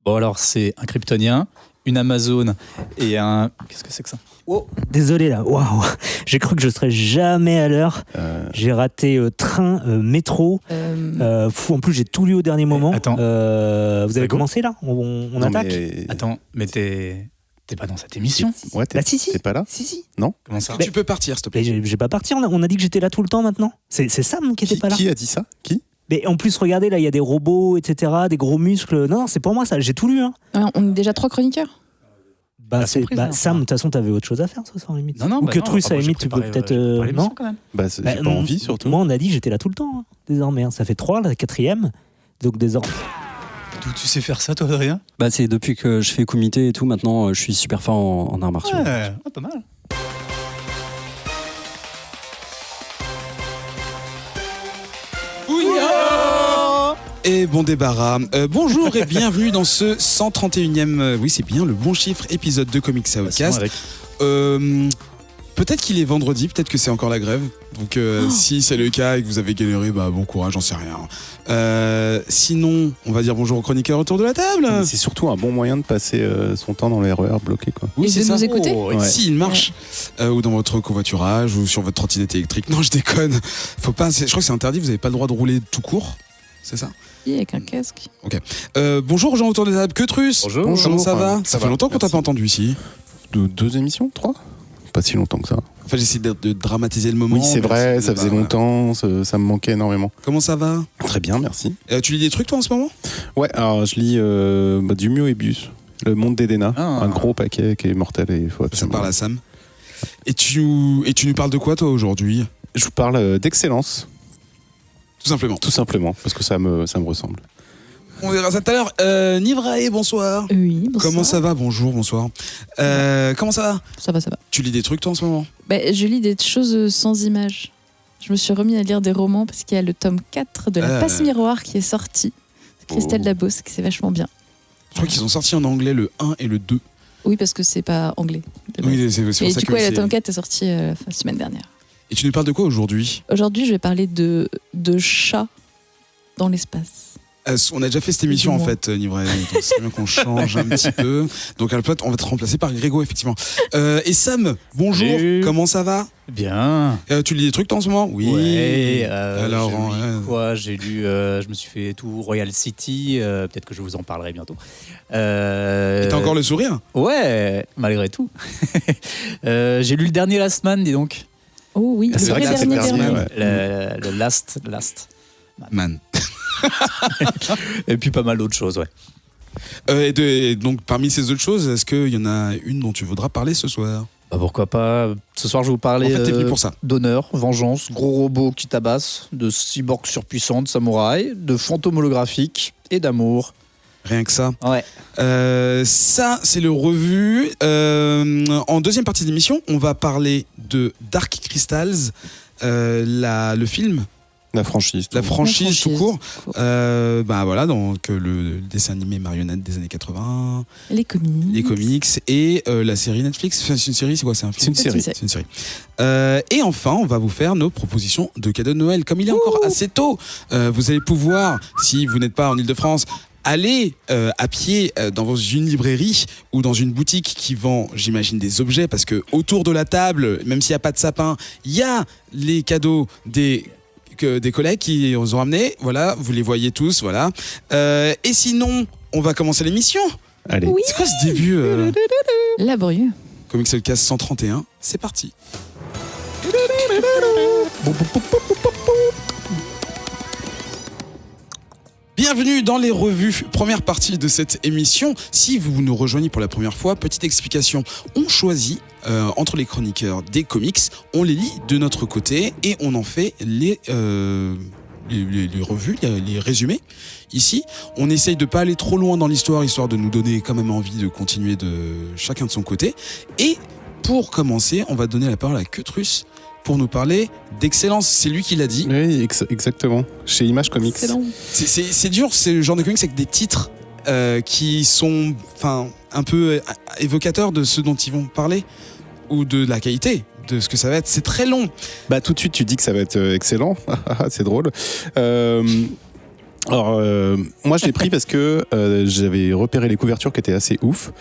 Bon, alors, c'est un Kryptonien, une Amazone et un... Qu'est-ce que c'est que ça ? Oh, désolé là, waouh, j'ai cru que je serais jamais à l'heure. J'ai raté train, métro. En plus, j'ai tout lu au dernier moment. Attends. Vous avez commencé là ? On Non, attaque Attends, mais t'es pas dans cette émission ? Ouais, Bah, si. t'es pas là ? Si. Non ? Comment ça ? Tu peux partir, s'il te plaît. Mais j'ai pas parti, on a dit que j'étais là tout le temps maintenant. C'est Sam qui était pas là. Qui a dit ça ? Qui ? Mais en plus, regardez, là, il y a des robots, etc., des gros muscles. Non, c'est pour moi ça, j'ai tout lu. Hein. On est déjà 3 chroniqueurs. Sam, de toute façon, t'avais autre chose à faire ce soir, limite. Non, Ou que Truss, à la limite, tu peux peut-être. Non quand même. J'ai pas envie, surtout. Moi, on a dit que j'étais là tout le temps, hein, désormais. Hein. Ça fait 3, la 4e. Donc, désormais. D'où tu sais faire ça, toi, Adrien ? C'est depuis que je fais comité et tout, maintenant, je suis super fort en arts martiaux. Ouais, pas mal. Et bon débarras. Bonjour et bienvenue dans ce 131e, oui c'est bien, le bon chiffre, épisode de Comics Outcast. Peut-être qu'il est vendredi, peut-être que c'est encore la grève. Donc si c'est le cas et que vous avez galéré, bon courage, j'en sais rien. Sinon, on va dire bonjour aux chroniqueurs autour de la table. C'est surtout un bon moyen de passer son temps dans le RER bloqué, quoi. Oui, Et c'est de ça. nous écouter. Ouais. Si il marche, ou dans votre covoiturage, ou sur votre trottinette électrique. Non, je déconne. Faut pas. Je crois que c'est interdit. Vous n'avez pas le droit de rouler tout court. C'est ça ? Oui, avec un casque. Ok. Bonjour aux gens autour de la table. Que Truss ? Bonjour. Comment ça va ? Ça fait va, longtemps qu'on t'a merci. pas entendu ici. 2 émissions 3 ? Pas si longtemps que ça. Enfin, j'essaie de dramatiser le moment. Oui, c'est vrai, mais ça faisait voilà. longtemps, ça me manquait énormément. Comment ça va ? Très bien, merci. Tu lis des trucs toi en ce moment ? Ouais, alors je lis du Mioebius, Le Monde d'Edena, un gros paquet qui est mortel et il faut Ça absolument... parle à Sam. Et tu nous parles de quoi toi aujourd'hui ? Je vous parle d'excellence, Tout simplement. tout simplement, parce que ça me ressemble. On verra ça tout à l'heure. Nivrae, bonsoir. Oui, bonsoir. Comment ça va ? Bonjour, bonsoir. Comment ça va ? Ça va. Tu lis des trucs toi en ce moment ? Je lis des choses sans images. Je me suis remis à lire des romans parce qu'il y a le tome 4 de La Passe Miroir qui est sorti. C'est Christelle Labos, que c'est vachement bien. Je crois qu'ils ont sorti en anglais le 1 et le 2. Oui, parce que c'est pas anglais. Oui, c'est pour ça Et du que coup, le c'est... tome 4 est sorti la semaine dernière. Et tu nous parles de quoi aujourd'hui ? Aujourd'hui, je vais parler de chats dans l'espace. On a déjà fait cette émission en fait, Nivrae, donc c'est bien qu'on change un petit peu. Donc on va te remplacer par Grégo, effectivement. Et Sam, bonjour, Salut. comment ça va ? Bien. Tu lis des trucs toi en ce moment ? Oui. Ouais, Alors, j'ai lu je me suis fait tout Royal City, peut-être que je vous en parlerai bientôt. T'as encore le sourire ? Ouais, malgré tout. J'ai lu le dernier Last Man, dis donc. Oh oui, C'est le vrai vrai que c'est dernier. personnel, ouais. Le Last. Man. Et puis pas mal d'autres choses, ouais. Et donc parmi ces autres choses, est-ce qu'il y en a une dont tu voudras parler ce soir ? Pourquoi pas. Ce soir, je vais vous parler En fait, t'es venu pour ça. d'honneur, vengeance, gros robots qui tabassent, de cyborgs surpuissants, de samouraïs, de fantômes holographiques et d'amour. Rien que ça. Ouais. Ça, c'est le revu. En deuxième partie de l'émission, on va parler de Dark Crystals, le film. La franchise. La franchise tout court. court. Voilà, donc le dessin animé marionnette des années 80, Les comics. les comics et la série Netflix. Enfin, c'est une série, c'est quoi ? C'est un film ? C'est une série. C'est une série. Et enfin, on va vous faire nos propositions de cadeaux de Noël. Comme il est encore assez tôt, vous allez pouvoir, si vous n'êtes pas en Ile-de-France, aller à pied dans une librairie ou dans une boutique qui vend, j'imagine, des objets, parce que autour de la table, même s'il n'y a pas de sapin, il y a les cadeaux des collègues qui nous ont amenés. Voilà, vous les voyez tous, voilà. Et sinon, on va commencer l'émission. Allez. Oui. C'est quoi ce début Laborieux. Comics Outcast 131, c'est parti. Bienvenue dans les revues, première partie de cette émission. Si vous nous rejoignez pour la première fois, petite explication. On choisit entre les chroniqueurs des comics, on les lit de notre côté et on en fait les revues, les résumés. Ici, on essaye de pas aller trop loin dans l'histoire, histoire de nous donner quand même envie de continuer de chacun de son côté. Et pour commencer, on va donner la parole à Kutrus pour nous parler d'excellence. C'est lui qui l'a dit. Oui, exactement. Chez Image Comics. Excellent. C'est dur, c'est le genre de comics avec des titres qui sont un peu évocateurs de ce dont ils vont parler ou de la qualité de ce que ça va être. C'est très long. Tout de suite, tu dis que ça va être excellent. C'est drôle. Alors, moi je l'ai pris parce que j'avais repéré les couvertures qui étaient assez ouf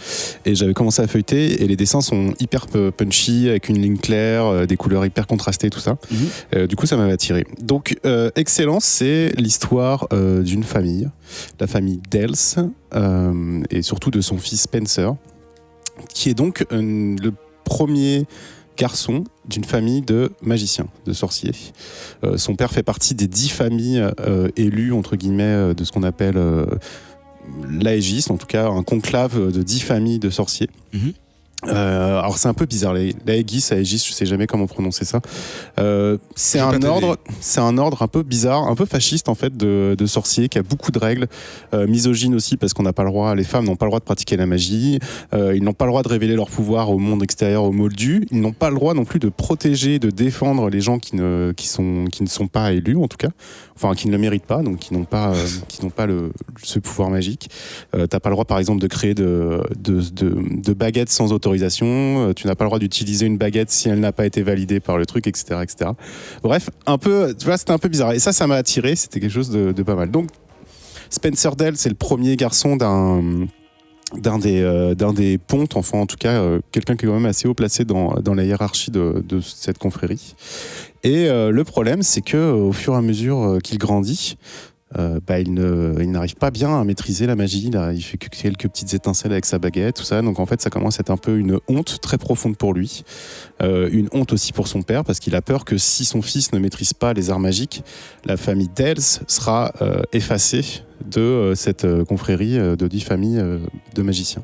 et j'avais commencé à feuilleter et les dessins sont hyper punchy avec une ligne claire, des couleurs hyper contrastées, tout ça. Du coup, ça m'avait attiré. Donc, Excellence, c'est l'histoire d'une famille, la famille Dales et surtout de son fils Spencer, qui est donc le premier garçon d'une famille de magiciens, de sorciers. Son père fait partie des 10 familles élues, entre guillemets, de ce qu'on appelle l'Aegis, en tout cas un conclave de 10 familles de sorciers. Alors c'est un peu bizarre, l'Aegis, je sais jamais comment prononcer ça. C'est un ordre un peu bizarre, un peu fasciste en fait de sorciers, qui a beaucoup de règles, misogyne aussi parce qu'on n'a pas le droit, les femmes n'ont pas le droit de pratiquer la magie, ils n'ont pas le droit de révéler leur pouvoir au monde extérieur, aux moldus, ils n'ont pas le droit non plus de protéger, de défendre les gens qui ne sont pas élus en tout cas, enfin qui ne le méritent pas, donc qui n'ont pas ce pouvoir magique. T'as pas le droit par exemple de créer de baguettes sans autorisation, tu n'as pas le droit d'utiliser une baguette si elle n'a pas été validée par le truc, etc. etc. Bref, un peu, tu vois, c'était un peu bizarre. Et ça m'a attiré, c'était quelque chose de pas mal. Donc, Spencer Dale, c'est le premier garçon d'un des pontes, enfin en tout cas, quelqu'un qui est quand même assez haut placé dans la hiérarchie de cette confrérie. Et le problème, c'est que au fur et à mesure qu'il grandit, il n'arrive pas bien à maîtriser la magie. Là, il fait que quelques petites étincelles avec sa baguette, tout ça. Donc en fait, ça commence à être un peu une honte très profonde pour lui. Une honte aussi pour son père, parce qu'il a peur que si son fils ne maîtrise pas les arts magiques, la famille Dales sera effacée de cette confrérie de 10 familles de magiciens.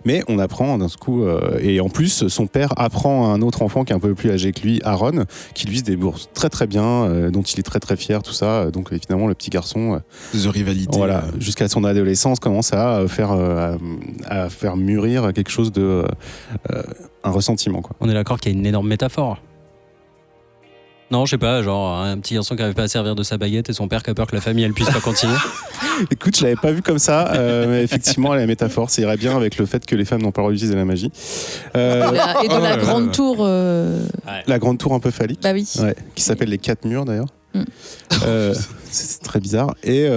Mais on apprend d'un coup, et en plus son père apprend à un autre enfant qui est un peu plus âgé que lui, Aaron, qui lui se débrouille très très bien, dont il est très très fier, tout ça. Donc évidemment le petit garçon, de rivalité, voilà, jusqu'à son adolescence, commence à faire mûrir quelque chose de un ressentiment, quoi. On est d'accord qu'il y a une énorme métaphore. Non, je sais pas, genre un petit garçon qui n'arrive pas à servir de sa baguette et son père qui a peur que la famille elle puisse pas continuer. Écoute, je l'avais pas vu comme ça, mais effectivement, la métaphore, ça irait bien avec le fait que les femmes n'ont pas le droit d'utiliser la magie. Et de la grande tour. La grande tour un peu phallique. Bah oui. Ouais, qui s'appelle les 4 murs d'ailleurs. C'est très bizarre. Et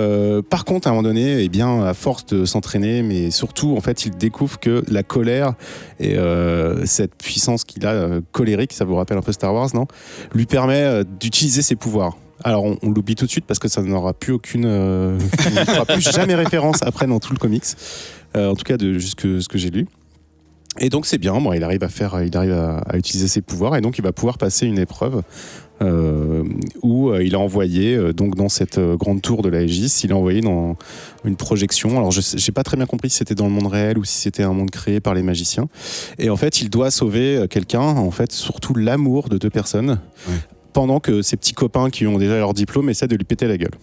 par contre, à un moment donné, eh bien, à force de s'entraîner, mais surtout, en fait, il découvre que la colère et cette puissance qu'il a, colérique, ça vous rappelle un peu Star Wars, non ? Lui permet d'utiliser ses pouvoirs. Alors, on l'oublie tout de suite parce que ça n'aura plus aucune. Il ne fera plus jamais référence après dans tout le comics. En tout cas, de juste ce que j'ai lu. Et donc, c'est bien. Bon, il arrive à utiliser ses pouvoirs et donc il va pouvoir passer une épreuve. Où il a envoyé donc dans cette grande tour de l'Aegis, il a envoyé dans une projection. Alors je n'ai pas très bien compris si c'était dans le monde réel ou si c'était un monde créé par les magiciens. Et en fait, il doit sauver quelqu'un, en fait, surtout l'amour de 2 personnes, pendant que ses petits copains qui ont déjà leur diplôme essaient de lui péter la gueule.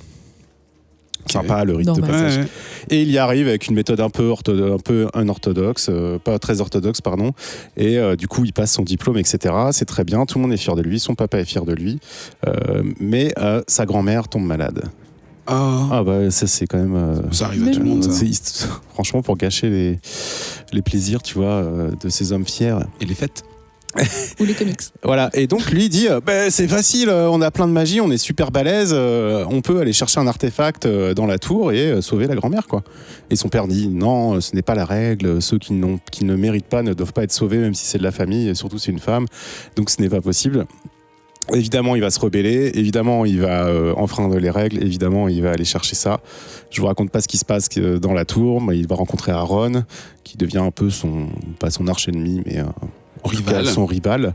Sympa le rite de passage. Ouais. Et il y arrive avec une méthode un peu unorthodoxe, pas très orthodoxe, pardon. Et du coup, il passe son diplôme, etc. C'est très bien, tout le monde est fier de lui, son papa est fier de lui. Mais sa grand-mère tombe malade. Ah bah ça c'est quand même... ça arrive à tout le monde, ça. Franchement, pour gâcher les plaisirs, tu vois, de ces hommes fiers. Et les fêtes. Ou les comics. Voilà, et donc lui dit c'est facile, on a plein de magie, on est super balèze, on peut aller chercher un artefact dans la tour et sauver la grand-mère, quoi. Et son père dit non, ce n'est pas la règle, ceux qui ne méritent pas ne doivent pas être sauvés, même si c'est de la famille, et surtout c'est une femme, donc ce n'est pas possible. Évidemment, il va se rebeller, évidemment, il va enfreindre les règles, évidemment, il va aller chercher ça. Je vous raconte pas ce qui se passe dans la tour, mais il va rencontrer Aaron, qui devient un peu pas son arch-ennemi, mais son rival.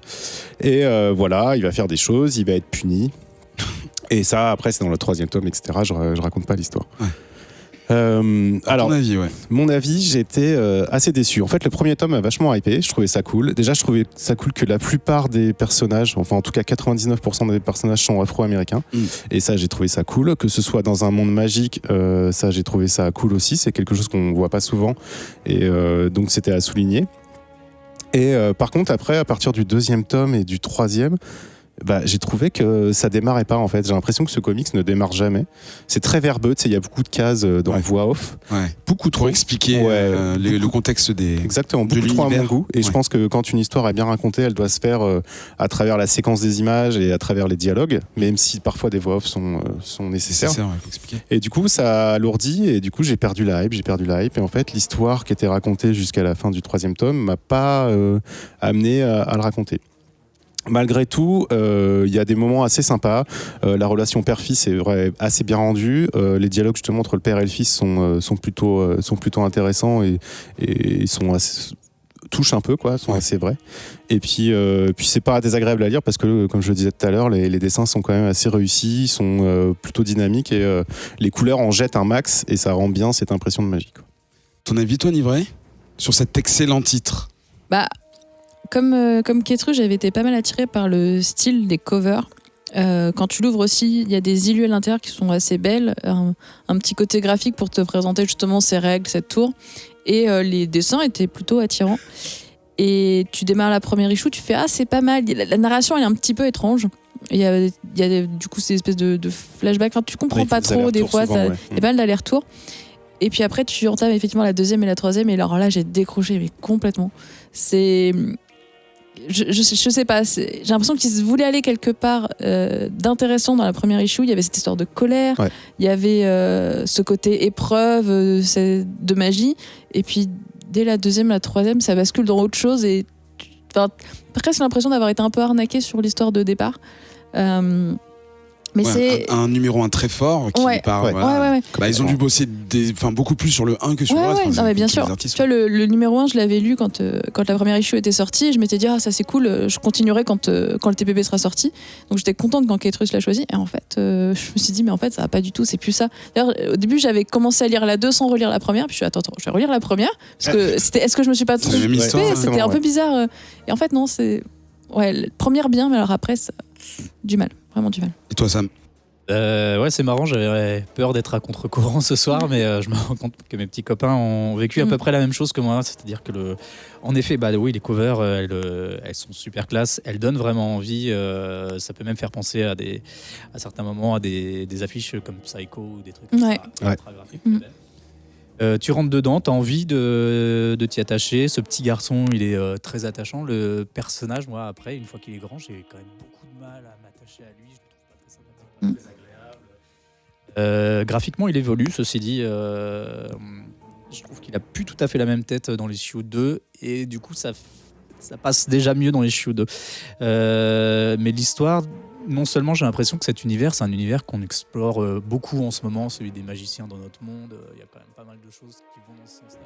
Et voilà, il va faire des choses, il va être puni. Et ça, après, c'est dans le 3e tome, etc. Je raconte pas l'histoire. Ouais. Alors, mon avis, j'étais assez déçu. En fait, le 1er tome m'a vachement hypé. Je trouvais ça cool. Déjà, je trouvais ça cool que la plupart des personnages, enfin en tout cas 99% des personnages sont afro-américains. Et ça, j'ai trouvé ça cool. Que ce soit dans un monde magique, ça, j'ai trouvé ça cool aussi. C'est quelque chose qu'on voit pas souvent. Et donc, c'était à souligner. Et par contre, après, à partir du 2e tome et du 3e, j'ai trouvé que ça démarrait pas en fait. J'ai l'impression que ce comics ne démarre jamais. C'est très verbeux, tu sais, il y a beaucoup de cases dans voix off. Ouais. Beaucoup trop. Pour expliquer le contexte des. Exactement, beaucoup trop à mon goût. Et je pense que quand une histoire est bien racontée, elle doit se faire à travers la séquence des images et à travers les dialogues, même si parfois des voix off sont nécessaires. Faut expliquer. Et du coup, ça alourdit et du coup, j'ai perdu la hype. Et en fait, l'histoire qui était racontée jusqu'à la fin du 3e tome m'a pas amené à le raconter. Malgré tout, il y a des moments assez sympas. La relation père-fils est assez bien rendue. Les dialogues justement entre le père et le fils sont plutôt intéressants et touchent un peu, quoi, sont assez vrais. Et puis c'est pas désagréable à lire parce que, comme je le disais tout à l'heure, les dessins sont quand même assez réussis, sont plutôt dynamiques et les couleurs en jettent un max et ça rend bien cette impression de magie, quoi. Ton avis, toi, Nivray, sur cet excellent titre? Comme Kétru, j'avais été pas mal attirée par le style des covers. Quand tu l'ouvres aussi, il y a des illus à l'intérieur qui sont assez belles, un petit côté graphique pour te présenter justement ces règles, cette tour. Et les dessins étaient plutôt attirants. Et tu démarres la première issue, tu fais c'est pas mal. La narration elle est un petit peu étrange. Il y a du coup ces espèces de flashbacks. Enfin, tu comprends pas trop des fois. Il y a pas mal d'allers-retours. Et puis après, tu entames effectivement la 2e et la 3e. Et alors là, j'ai décroché mais complètement. C'est je sais pas, j'ai l'impression qu'ils voulaient aller quelque part d'intéressant dans la première issue. Il y avait cette histoire de colère, il y avait ce côté épreuve de magie, et puis dès la 2e, la 3e, ça bascule dans autre chose et presque l'impression d'avoir été un peu arnaqué sur l'histoire de départ. Mais c'est un numéro 1 très fort qui part. Ouais. Ils ont dû bosser beaucoup plus sur le 1 que sur le reste. Non, mais bien sûr. Tu vois, le numéro 1, je l'avais lu quand la première issue était sortie. Et je m'étais dit, ça c'est cool, je continuerai quand le TPB sera sorti. Donc j'étais contente quand Kétrus l'a choisi. Et en fait, je me suis dit, mais en fait, ça va pas du tout, c'est plus ça. D'ailleurs, au début, j'avais commencé à lire la 2 sans relire la première. Puis je suis attends, je vais relire la première. Parce que est-ce que je me suis pas trompée? C'était un peu bizarre. Et en fait, non, c'est. Première bien, mais alors après, du mal. Vraiment du mal. Et toi, Sam? C'est marrant, j'avais peur d'être à contre-courant ce soir, mais je me rends compte que mes petits copains ont vécu à peu près la même chose que moi. C'est-à-dire que, en effet, oui, les covers, elles sont super classe, elles donnent vraiment envie. Ça peut même faire penser à certains moments à des affiches comme Psycho ou des trucs comme ça, ultra graphiques. Tu rentres dedans, tu as envie de t'y attacher. Ce petit garçon, il est très attachant. Le personnage, moi, après, une fois qu'il est grand, j'ai quand même beaucoup de mal à m'attacher à lui. Je le trouve pas très sympathique, pas très agréable. Graphiquement, il évolue, ceci dit. Je trouve qu'il a plus tout à fait la même tête dans les Issue 2. Et du coup, ça passe déjà mieux dans les Issue 2. Mais l'histoire... Non seulement j'ai l'impression que cet univers, c'est un univers qu'on explore beaucoup en ce moment, celui des magiciens dans notre monde. Il y a quand même pas mal de choses qui vont dans ce sens-là.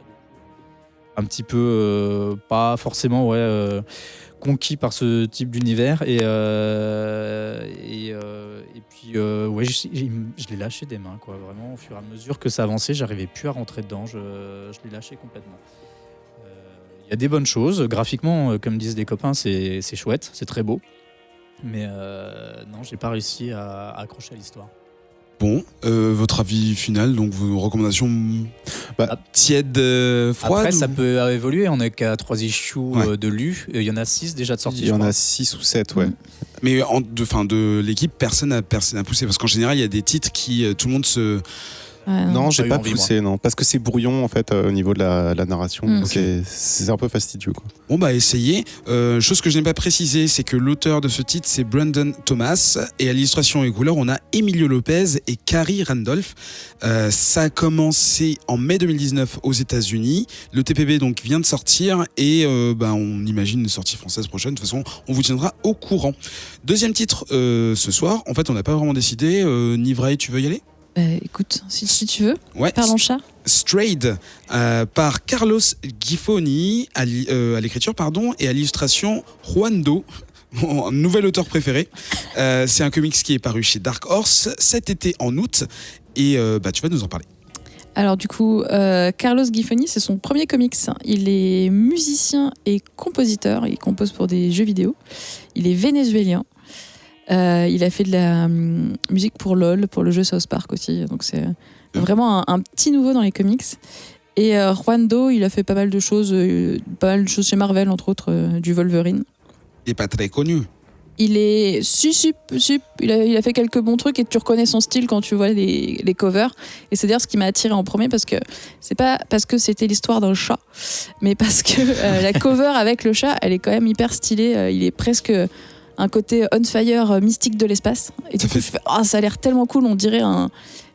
Un petit peu, pas forcément conquis par ce type d'univers. Et puis, je l'ai lâché des mains, quoi. Vraiment, au fur et à mesure que ça avançait, j'arrivais plus à rentrer dedans. Je l'ai lâché complètement. Il y a des bonnes choses. Graphiquement, comme disent des copains, c'est chouette, c'est très beau. Mais non, j'ai pas réussi à accrocher à l'histoire. Bon, votre avis final, donc vos recommandations tièdes, froides? Après, ça peut évoluer. On n'est qu'à 3 issues de lus. Il y en a 6 déjà de sortie. Il y en a 6 ou 7, ouais. Mais de l'équipe, personne n'a poussé. Parce qu'en général, il y a des titres qui tout le monde se... non, j'ai pas poussé, non. Parce que c'est brouillon, en fait, au niveau de la narration. C'est un peu fastidieux, quoi. Bon, essayez. Chose que je n'ai pas précisé, c'est que l'auteur de ce titre, c'est Brandon Thomas. Et à l'illustration et couleurs, on a Emilio Lopez et Carrie Randolph. Ça a commencé en mai 2019 aux États-Unis. Le TPB, donc, vient de sortir. Et on imagine une sortie française prochaine. De toute façon, on vous tiendra au courant. Deuxième titre ce soir. En fait, on n'a pas vraiment décidé. Nivray, tu veux y aller? Écoute, si tu veux, parlons chat. Strayed par Carlos Giffoni à l'écriture et à l'illustration Juando, mon nouvel auteur préféré. C'est un comics qui est paru chez Dark Horse cet été en août et tu vas nous en parler. Alors du coup, Carlos Giffoni, c'est son premier comics. Il est musicien et compositeur, il compose pour des jeux vidéo. Il est vénézuélien. Il a fait de la musique pour LOL, pour le jeu South Park aussi. Donc c'est vraiment un petit nouveau dans les comics. Et Juando, il a fait pas mal de choses chez Marvel, entre autres du Wolverine. Il n'est pas très connu. il est il a fait quelques bons trucs et tu reconnais son style quand tu vois les covers. Et c'est d'ailleurs ce qui m'a attiré en premier, parce que c'est pas parce que c'était l'histoire d'un chat, mais parce que la cover avec le chat, elle est quand même hyper stylée. Il est presque un côté on fire mystique de l'espace. Et du coup, je fais, ça a l'air tellement cool. On dirait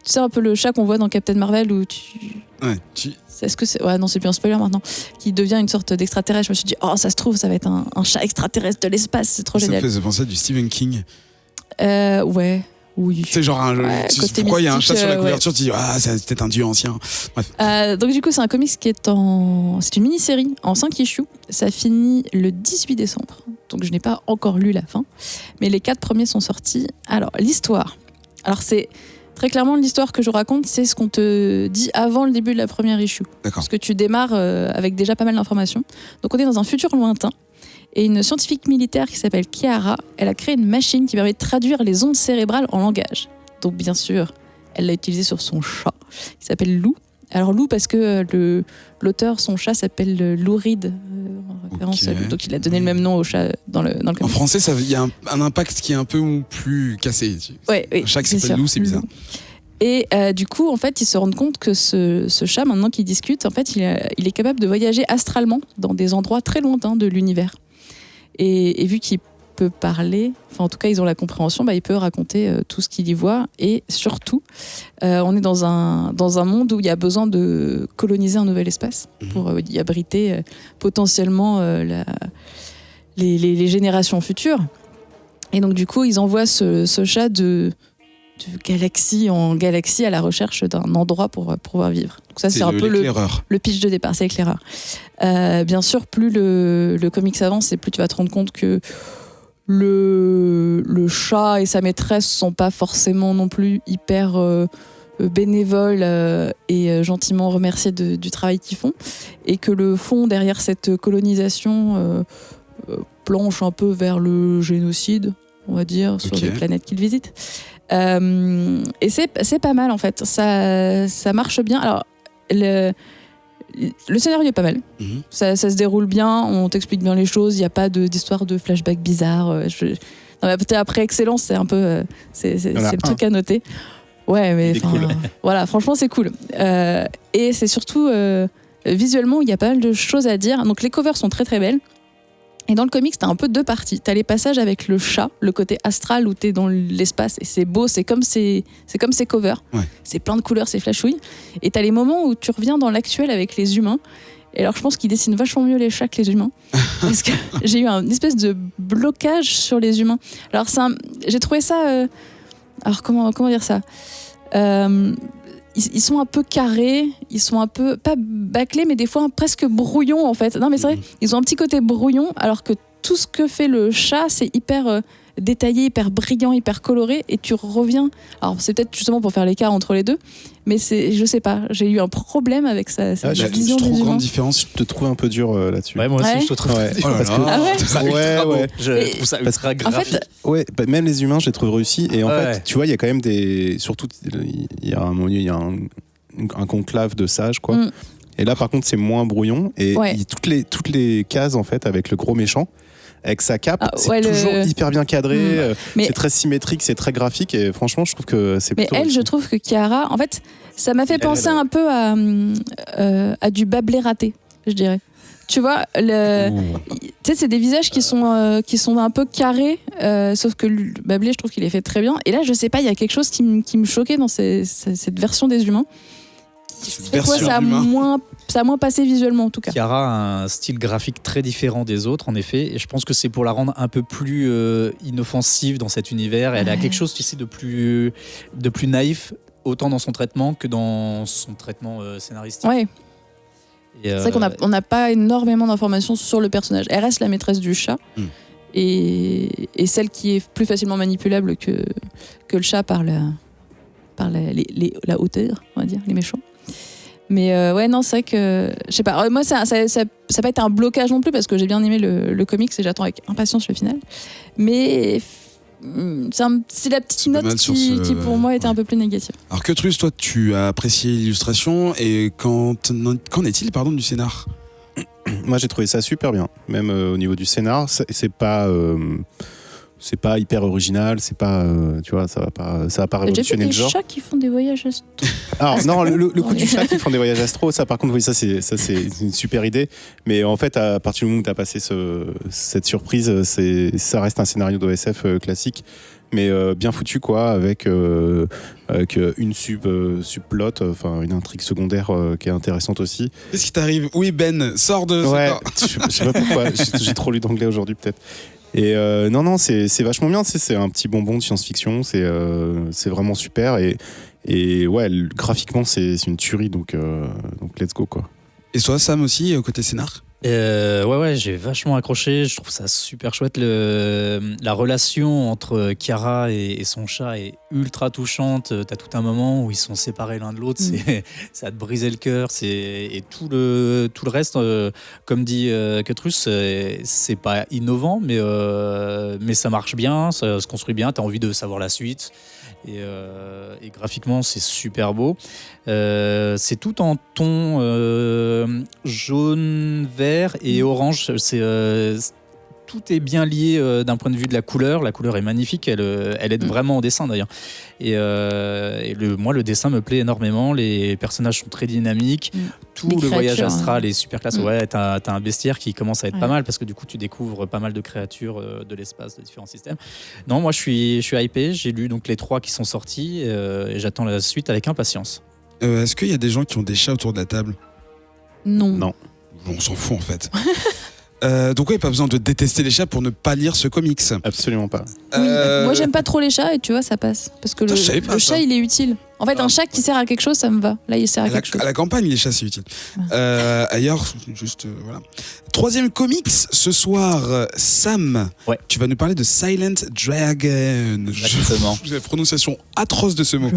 tu sais, un peu le chat qu'on voit dans Captain Marvel où Est-ce que c'est... Ouais, non, c'est plus un spoiler maintenant. Qui devient une sorte d'extraterrestre. Je me suis dit, ça se trouve, ça va être un chat extraterrestre de l'espace. C'est trop génial. Ça me fait penser à du Stephen King. Ouais. Oui. C'est genre pourquoi il y a un chat sur la couverture, tu dis c'est peut-être un dieu ancien. Bref. Donc du coup, c'est un comics qui est c'est une mini-série en 5 issues. Ça finit le 18 décembre. Donc je n'ai pas encore lu la fin, mais les 4 premiers sont sortis. Alors l'histoire. Alors c'est très clairement l'histoire que je raconte, c'est ce qu'on te dit avant le début de la première issue. D'accord. Parce que tu démarres avec déjà pas mal d'informations. Donc on est dans un futur lointain. Et une scientifique militaire qui s'appelle Kiara, elle a créé une machine qui permet de traduire les ondes cérébrales en langage. Donc bien sûr, elle l'a utilisé sur son chat, qui s'appelle Lou. Alors Lou parce que l'auteur, son chat s'appelle Lou Reed, en référence à lui. Donc il a donné le même nom au chat dans le comics. En français, il y a un impact qui est un peu plus cassé. Ouais, oui, un chat qui s'appelle Lou, c'est bizarre. Et du coup, en fait, ils se rendent compte que ce chat, maintenant qu'il discute, en fait, il est capable de voyager astralement dans des endroits très lointains de l'univers. Et vu qu'il peut parler, enfin en tout cas ils ont la compréhension, il peut raconter tout ce qu'il y voit. Et surtout, on est dans un monde où il y a besoin de coloniser un nouvel espace pour y abriter potentiellement les générations futures. Et donc du coup, ils envoient ce chat de galaxie en galaxie à la recherche d'un endroit pour pouvoir vivre. Donc ça, c'est un peu le pitch de départ, c'est l'éclaireur. Bien sûr, plus le comics avance et plus tu vas te rendre compte que le chat et sa maîtresse sont pas forcément non plus hyper bénévoles et gentiment remerciés du travail qu'ils font, et que le fond derrière cette colonisation planche un peu vers le génocide, on va dire, sur les planètes qu'ils visitent. Et c'est pas mal en fait, ça marche bien. Alors le scénario est pas mal, ça se déroule bien, on t'explique bien les choses, il n'y a pas d'histoire de flashback bizarre. Peut-être après Excellence, c'est un peu c'est le truc à noter. Ouais, mais cool. Voilà, franchement c'est cool. Et c'est surtout visuellement, il y a pas mal de choses à dire. Donc les covers sont très très belles. Et dans le comics, t'as un peu 2 parties. T'as les passages avec le chat, le côté astral où t'es dans l'espace et c'est beau, c'est comme ses covers. Ouais. C'est plein de couleurs, c'est flashouille. Et t'as les moments où tu reviens dans l'actuel avec les humains. Et alors je pense qu'ils dessinent vachement mieux les chats que les humains. Parce que j'ai eu une espèce de blocage sur les humains. Alors j'ai trouvé ça... alors comment dire ça ils sont un peu carrés, ils sont un peu, pas bâclés, mais des fois presque brouillons en fait. Non mais c'est vrai, ils ont un petit côté brouillon, alors que tout ce que fait le chat, c'est hyper détaillé, hyper brillant, hyper coloré, et tu reviens. Alors c'est peut-être justement pour faire l'écart entre les deux, mais je sais pas, j'ai eu un problème avec cette vision des humains. Trop grande différence, je te trouve un peu dur là-dessus. Ouais, moi aussi je te trouve. Ouais. Je trouve ça ultra graphique. En fait, même les humains, je les trouve réussis. Et en fait, tu vois, il y a quand même surtout, il y a un moment, il y a un conclave de sages, quoi. Et là, par contre, c'est moins brouillon. Et toutes les cases, en fait, avec le gros méchant, avec sa cape, c'est toujours hyper bien cadré, c'est très symétrique, c'est très graphique, et franchement je trouve que c'est plutôt... Mais elle, je trouve que Kiara, en fait, ça m'a fait penser un peu à du Bablé raté, je dirais. Tu vois, tu sais, c'est des visages qui sont un peu carrés, sauf que Bablé, je trouve qu'il est fait très bien. Et là, je sais pas, il y a quelque chose qui me choquait dans cette version des humains. Ça a moins passé visuellement en tout cas. Kiara a un style graphique très différent des autres en effet, et je pense que c'est pour la rendre un peu plus inoffensive dans cet univers. Elle a quelque chose, tu sais, de plus naïf, autant dans son traitement que dans son traitement scénaristique. Ouais. C'est vrai qu'on n'a pas énormément d'informations sur le personnage. Elle reste la maîtresse du chat et celle qui est plus facilement manipulable que le chat par la hauteur, on va dire, les méchants. Mais non, c'est vrai que je sais pas, moi ça n'a pas été un blocage non plus, parce que j'ai bien aimé le comics et j'attends avec impatience le final, mais c'est la petite note qui pour moi était un peu plus négative. Alors Ketrus, toi tu as apprécié l'illustration, et qu'en est-il du scénar? Moi j'ai trouvé ça super bien, même au niveau du scénar, c'est pas c'est pas hyper original, c'est pas, tu vois, ça va pas révolutionner le genre. Des chats qui font des voyages astro. Alors non, le coup du chat qui font des voyages astro, ça par contre, oui, ça c'est une super idée. Mais en fait, à partir du moment où tu as passé cette surprise, ça reste un scénario d'OSF classique, mais bien foutu quoi, avec une subplot, enfin une intrigue secondaire qui est intéressante aussi. Qu'est-ce qui t'arrive? Oui, Ben, sors de. Ouais, je sais pas pourquoi, j'ai trop lu d'anglais aujourd'hui peut-être. Et non, c'est vachement bien, c'est un petit bonbon de science-fiction, c'est vraiment super et ouais, graphiquement c'est une tuerie, donc let's go quoi. Et toi, Sam aussi, côté scénar? Ouais, j'ai vachement accroché. Je trouve ça super chouette. La relation entre Chiara et son chat est ultra touchante. T'as tout un moment où ils sont séparés l'un de l'autre. Ça a te brisé le cœur. Et tout le reste, comme dit Cutrus, c'est pas innovant, mais ça marche bien, ça se construit bien. T'as envie de savoir la suite. Et graphiquement, c'est super beau. C'est tout en ton jaune, vert et orange. Tout est bien lié d'un point de vue de la couleur. La couleur est magnifique, elle aide vraiment au dessin d'ailleurs. Moi, le dessin me plaît énormément. Les personnages sont très dynamiques. Tout le voyage astral est super classe. Ouais, t'as un bestiaire qui commence à être pas mal parce que du coup, tu découvres pas mal de créatures de l'espace, de différents systèmes. Non, moi, je suis hypé. J'ai lu donc les 3 qui sont sortis et j'attends la suite avec impatience. Est-ce qu'il y a des gens qui ont des chats autour de la table? Non. On s'en fout en fait. Donc ouais, pas besoin de détester les chats pour ne pas lire ce comics. Absolument pas. Oui, moi j'aime pas trop les chats et tu vois ça passe parce que le chat il est utile. En fait un chat qui sert à quelque chose ça me va. Là il sert à quelque chose. À la campagne les chats c'est utile. Ailleurs juste voilà. 3e comics ce soir, Sam. Ouais. Tu vas nous parler de Silent Dragon. Exactement. La prononciation atroce de ce mot.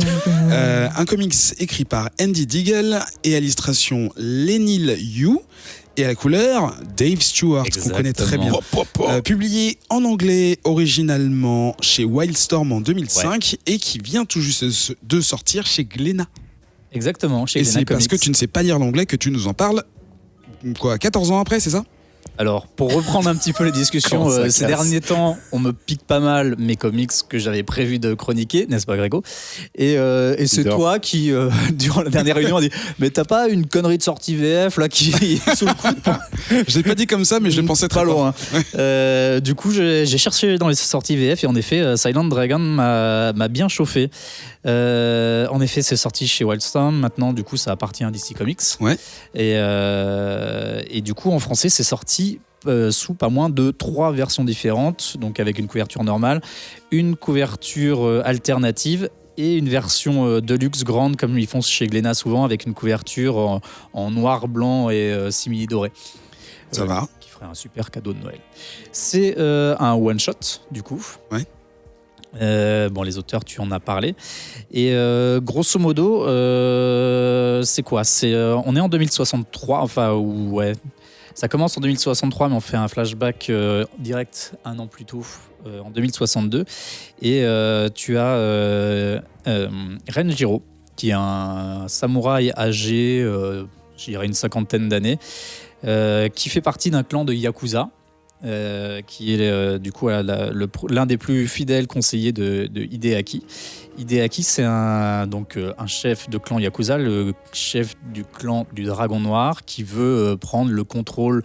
Un comics écrit par Andy Deagle et à l'illustration Lenil Yu. Et à la couleur, Dave Stewart, qu'on connaît très bien. Publié en anglais originalement chez Wildstorm en 2005 et qui vient tout juste de sortir chez Glénat. Exactement, chez Glénat Comics. Et c'est Comics. parce que tu ne sais pas lire l'anglais que tu nous en parles, 14 ans après, c'est ça? Alors, pour reprendre un petit peu les discussions, ces derniers temps, on me pique pas mal mes comics que j'avais prévu de chroniquer, n'est-ce pas Grégo? Et c'est toi qui, durant la dernière réunion, a dit « Mais t'as pas une connerie de sortie VF là qui est sous le coude ?» Je l'ai pas dit comme ça, mais je le pensais très loin. Du coup, j'ai cherché dans les sorties VF et en effet, Silent Dragon m'a bien chauffé. En effet, c'est sorti chez Wildstorm. Maintenant, du coup, ça appartient à DC Comics. Ouais. Et du coup, en français, c'est sorti sous pas moins de 3 versions différentes, donc avec une couverture normale, une couverture alternative et une version deluxe grande comme ils font chez Glénat souvent, avec une couverture en noir, blanc et simili-doré. Ça va. Qui ferait un super cadeau de Noël. C'est un one-shot, du coup. Ouais. Les auteurs, tu en as parlé. Et grosso modo, c'est quoi? On est en 2063, ouais. Ça commence en 2063, mais on fait un flashback direct un an plus tôt, en 2062. Et tu as Renjiro, qui est un samouraï âgé, je dirais une 50aine d'années, qui fait partie d'un clan de Yakuza. Qui est du coup l'un des plus fidèles conseillers de Hideaki. Hideaki, c'est un chef de clan Yakuza, le chef du clan du Dragon Noir, qui veut prendre le contrôle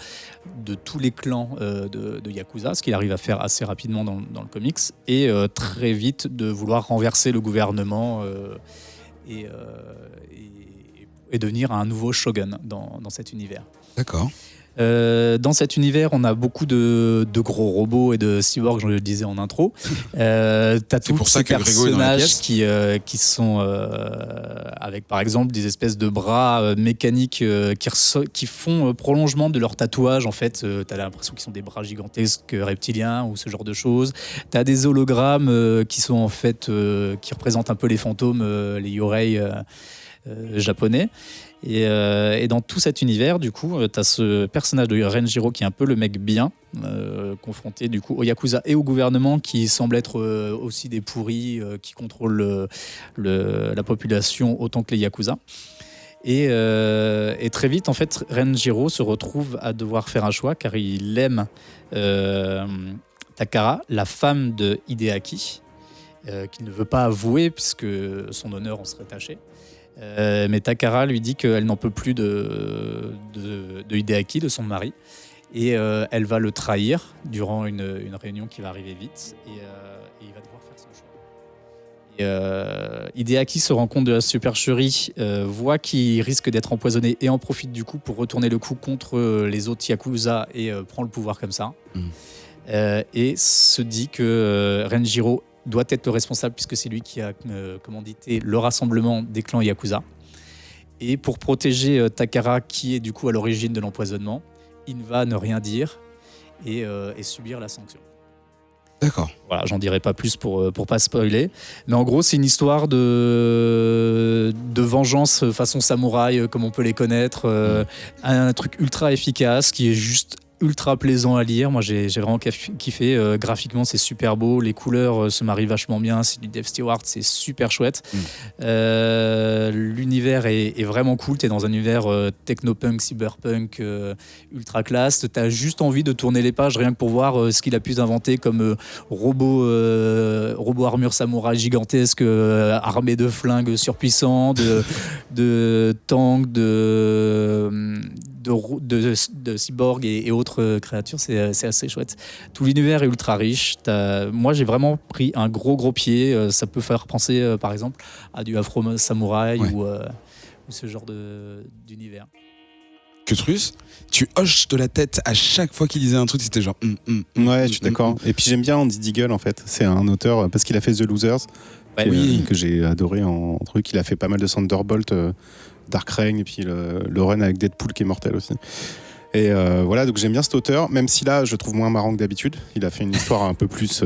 de tous les clans de Yakuza, ce qu'il arrive à faire assez rapidement dans le comics, et très vite de vouloir renverser le gouvernement et devenir un nouveau shogun dans cet univers. D'accord. Dans cet univers, on a beaucoup de gros robots et de cyborgs, je le disais en intro. T'as tous ces personnages qui sont avec par exemple des espèces de bras mécaniques qui font prolongement de leur tatouage. En fait, t'as l'impression qu'ils sont des bras gigantesques reptiliens ou ce genre de choses. T'as des hologrammes qui sont en fait qui représentent un peu les fantômes, les yorei japonais. Et dans tout cet univers, du coup, tu as ce personnage de Renjiro qui est un peu le mec bien, confronté du coup au Yakuza et au gouvernement qui semble être aussi des pourris qui contrôlent la population autant que les Yakuza. Et très vite, en fait, Renjiro se retrouve à devoir faire un choix car il aime Takara, la femme de Hideaki, qu'il ne veut pas avouer puisque son honneur en serait taché. Mais Takara lui dit qu'elle n'en peut plus de Hideaki, de son mari, et elle va le trahir durant une réunion qui va arriver vite, et il va devoir faire son choix. Hideaki se rend compte de la supercherie, voit qu'il risque d'être empoisonné et en profite du coup pour retourner le coup contre les autres Yakuza et prend le pouvoir comme ça. Et se dit que Renjiro doit être le responsable puisque c'est lui qui a commandité le rassemblement des clans Yakuza. Et pour protéger Takara, qui est du coup à l'origine de l'empoisonnement, il va ne rien dire et subir la sanction. D'accord. Voilà, j'en dirai pas plus pour pas spoiler. Mais en gros, c'est une histoire de vengeance façon samouraï, comme on peut les connaître. Un truc ultra efficace qui est juste ultra plaisant à lire. Moi, j'ai vraiment kiffé. Graphiquement, c'est super beau. Les couleurs se marient vachement bien. C'est du Dave Stewart, c'est super chouette. L'univers est vraiment cool. T'es dans un univers techno-punk, cyberpunk, ultra classe. T'as juste envie de tourner les pages rien que pour voir ce qu'il a pu inventer comme robot armure samouraï gigantesque, armé de flingues surpuissants, de tanks, de cyborgs et autres créatures. C'est assez chouette. Tout l'univers est ultra riche. Moi, j'ai vraiment pris un gros pied. Ça peut faire penser, par exemple, à du Afro Samouraï ou ce genre d'univers. Cutrus, tu hoches de la tête à chaque fois qu'il disait un truc, c'était genre... Ouais, je suis d'accord. Et puis j'aime bien Andy Deagle, en fait. C'est un auteur, parce qu'il a fait The Losers, que j'ai adoré en truc. Il a fait pas mal de Thunderbolt, Dark Reign, et puis le run avec Deadpool qui est mortel aussi. Et voilà, donc j'aime bien cet auteur, même si là, je le trouve moins marrant que d'habitude. Il a fait une histoire un peu plus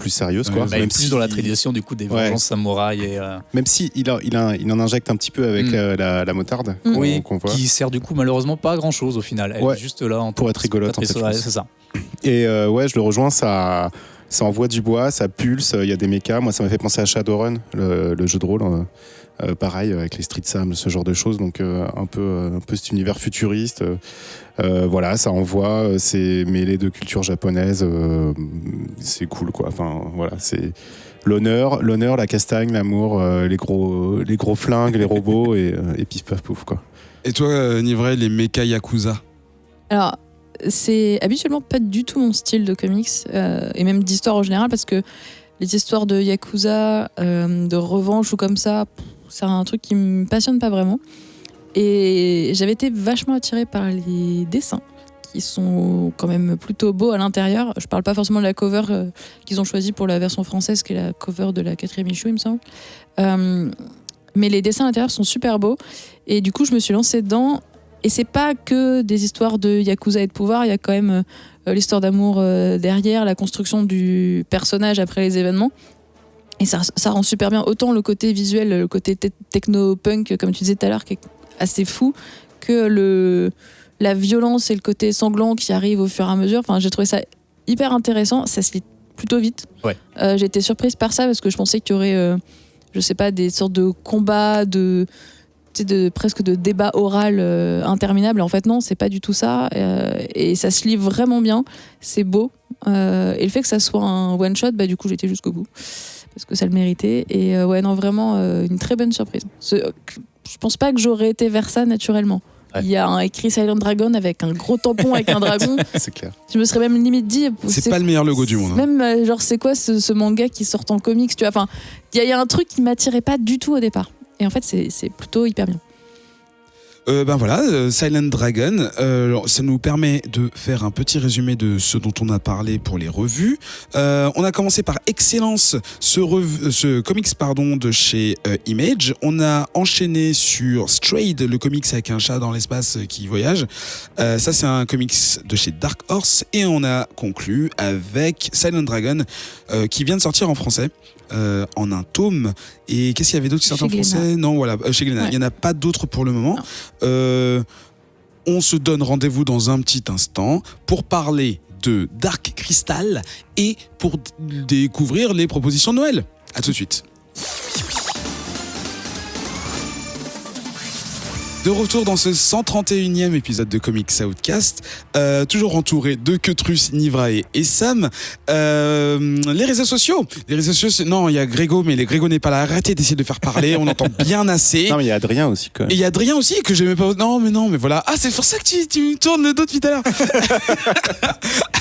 sérieuse, quoi. Même plus dans la tradition du coup des vengeances samouraïs. Même si il en injecte un petit peu avec la motarde qu'on voit. Qui sert du coup malheureusement pas à grand chose au final. Elle est juste là pour être rigolote, en fait. C'est ça. Et je le rejoins, ça envoie du bois, ça pulse, il y a des mechas. Moi, ça m'a fait penser à Shadowrun, le jeu de rôle. Pareil, avec les Street Sam, ce genre de choses. Donc, un peu cet univers futuriste. Voilà, ça envoie, c'est mêlé de culture japonaise. C'est cool, quoi. Enfin, voilà, c'est l'honneur, la castagne, l'amour, les gros flingues, les robots et pif paf pouf, quoi. Et toi, Nivray, les mecha Yakuza? Alors, c'est habituellement pas du tout mon style de comics et même d'histoire en général, parce que les histoires de Yakuza, de revanche ou comme ça, c'est un truc qui me passionne pas vraiment. Et j'avais été vachement attirée par les dessins qui sont quand même plutôt beaux à l'intérieur. Je parle pas forcément de la cover qu'ils ont choisie pour la version française, qui est la cover de la 4e issue, il me semble. Mais les dessins à l'intérieur sont super beaux. Et du coup, je me suis lancée dedans. Et c'est pas que des histoires de Yakuza et de pouvoir, il y a quand même l'histoire d'amour derrière, la construction du personnage après les événements. Et ça rend super bien autant le côté visuel, le côté techno-punk, comme tu disais tout à l'heure, qui est assez fou, que la violence et le côté sanglant qui arrive au fur et à mesure. Enfin, j'ai trouvé ça hyper intéressant. Ça se lit plutôt vite. Ouais. J'ai été surprise par ça parce que je pensais qu'il y aurait, je sais pas, des sortes de combats, presque de débat oral interminable. En fait, non, c'est pas du tout ça. Et ça se lit vraiment bien. C'est beau. Et le fait que ça soit un one-shot, du coup, j'étais jusqu'au bout. Parce que ça le méritait. Et non, vraiment, une très bonne surprise. Je pense pas que j'aurais été vers ça naturellement. Ouais. Il y a écrit Silent Dragon avec un gros tampon avec un dragon. C'est clair. Je me serais même limite dit... C'est pas le meilleur logo du monde. Même, genre, c'est quoi ce manga qui sort en comics, tu vois. Enfin, il y a un truc qui m'attirait pas du tout au départ. Et en fait, c'est plutôt hyper bien. Voilà, Silent Dragon, ça nous permet de faire un petit résumé de ce dont on a parlé pour les revues. On a commencé par Excellence, ce comics de chez Image. On a enchaîné sur Strayed, le comics avec un chat dans l'espace qui voyage. Ça, c'est un comics de chez Dark Horse. Et on a conclu avec Silent Dragon, qui vient de sortir en français. En un tome. Et qu'est-ce qu'il y avait d'autre qui sortait en français? Non, voilà, chez Glénat. Ouais. Il n'y en a pas d'autres pour le moment. On se donne rendez-vous dans un petit instant pour parler de Dark Crystal et pour découvrir les propositions de Noël. À tout de suite. De retour dans ce 131e épisode de Comics Outcast, toujours entouré de Quetrus, Nivrae et Sam. Les réseaux sociaux, non, il y a Grégo, mais Grégo n'est pas là. Arrêtez d'essayer de faire parler, on entend bien assez. Non, mais il y a Adrien aussi, quand même. Et il y a Adrien aussi, que j'aimais pas. Non, mais voilà. Ah, c'est pour ça que tu me tournes le dos depuis tout à l'heure.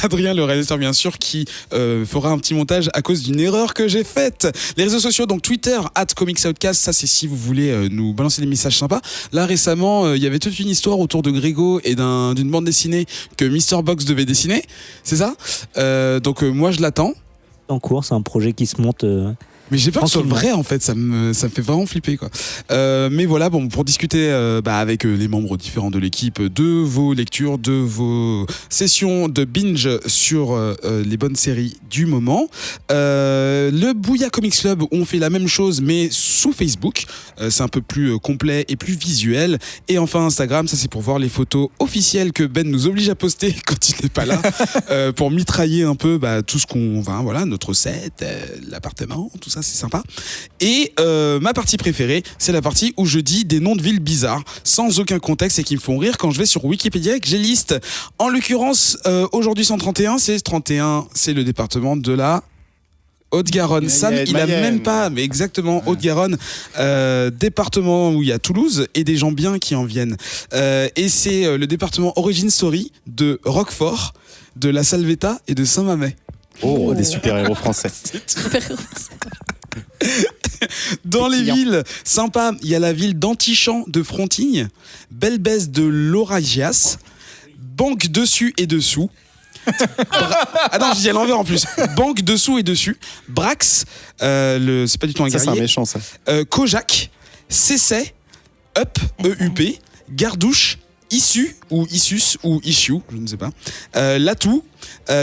Adrien, le réalisateur, bien sûr, qui fera un petit montage à cause d'une erreur que j'ai faite. Les réseaux sociaux, donc Twitter, @ComicsOutcast, ça c'est si vous voulez nous balancer des messages sympas. Là, récemment, il y avait toute une histoire autour de Grégo et d'une bande dessinée que Mr. Box devait dessiner. C'est ça? Donc, moi, je l'attends. En cours, c'est un projet qui se monte. Mais j'ai peur que ce soit vrai en fait, ça me fait vraiment flipper quoi. Mais voilà, bon, pour discuter avec les membres différents de l'équipe de vos lectures, de vos sessions de binge sur les bonnes séries du moment, le Bouya Comics Club où on fait la même chose mais sous Facebook, c'est un peu plus complet et plus visuel. Et enfin Instagram, ça c'est pour voir les photos officielles que Ben nous oblige à poster quand il n'est pas là, pour mitrailler un peu tout ce qu'on va, voilà, notre set, l'appartement, tout ça. C'est sympa. Et ma partie préférée, c'est la partie où je dis des noms de villes bizarres, sans aucun contexte et qui me font rire quand je vais sur Wikipédia et que j'ai liste. En l'occurrence, aujourd'hui 131, c'est le département de la Haute-Garonne. Sam, il a même pas, mais exactement, Haute-Garonne, département où il y a Toulouse et des gens bien qui en viennent. Et c'est le département Origin Story de Roquefort, de la Salvetat et de Saint-Mamet. Oh, des super-héros français. Dans les villes sympas, il y a la ville d'Antichamp de Frontignes, Belbès de Lauragias, Banque dessus et dessous. Ah non, je dis à l'envers en plus. Banque dessous et dessus. Brax, c'est pas du tout un guerrier. Ça, c'est un méchant, ça. Kojak, Cessay, Up, EUP, Gardouche, Issu, ou Issus, ou Issue, je ne sais pas. Latou,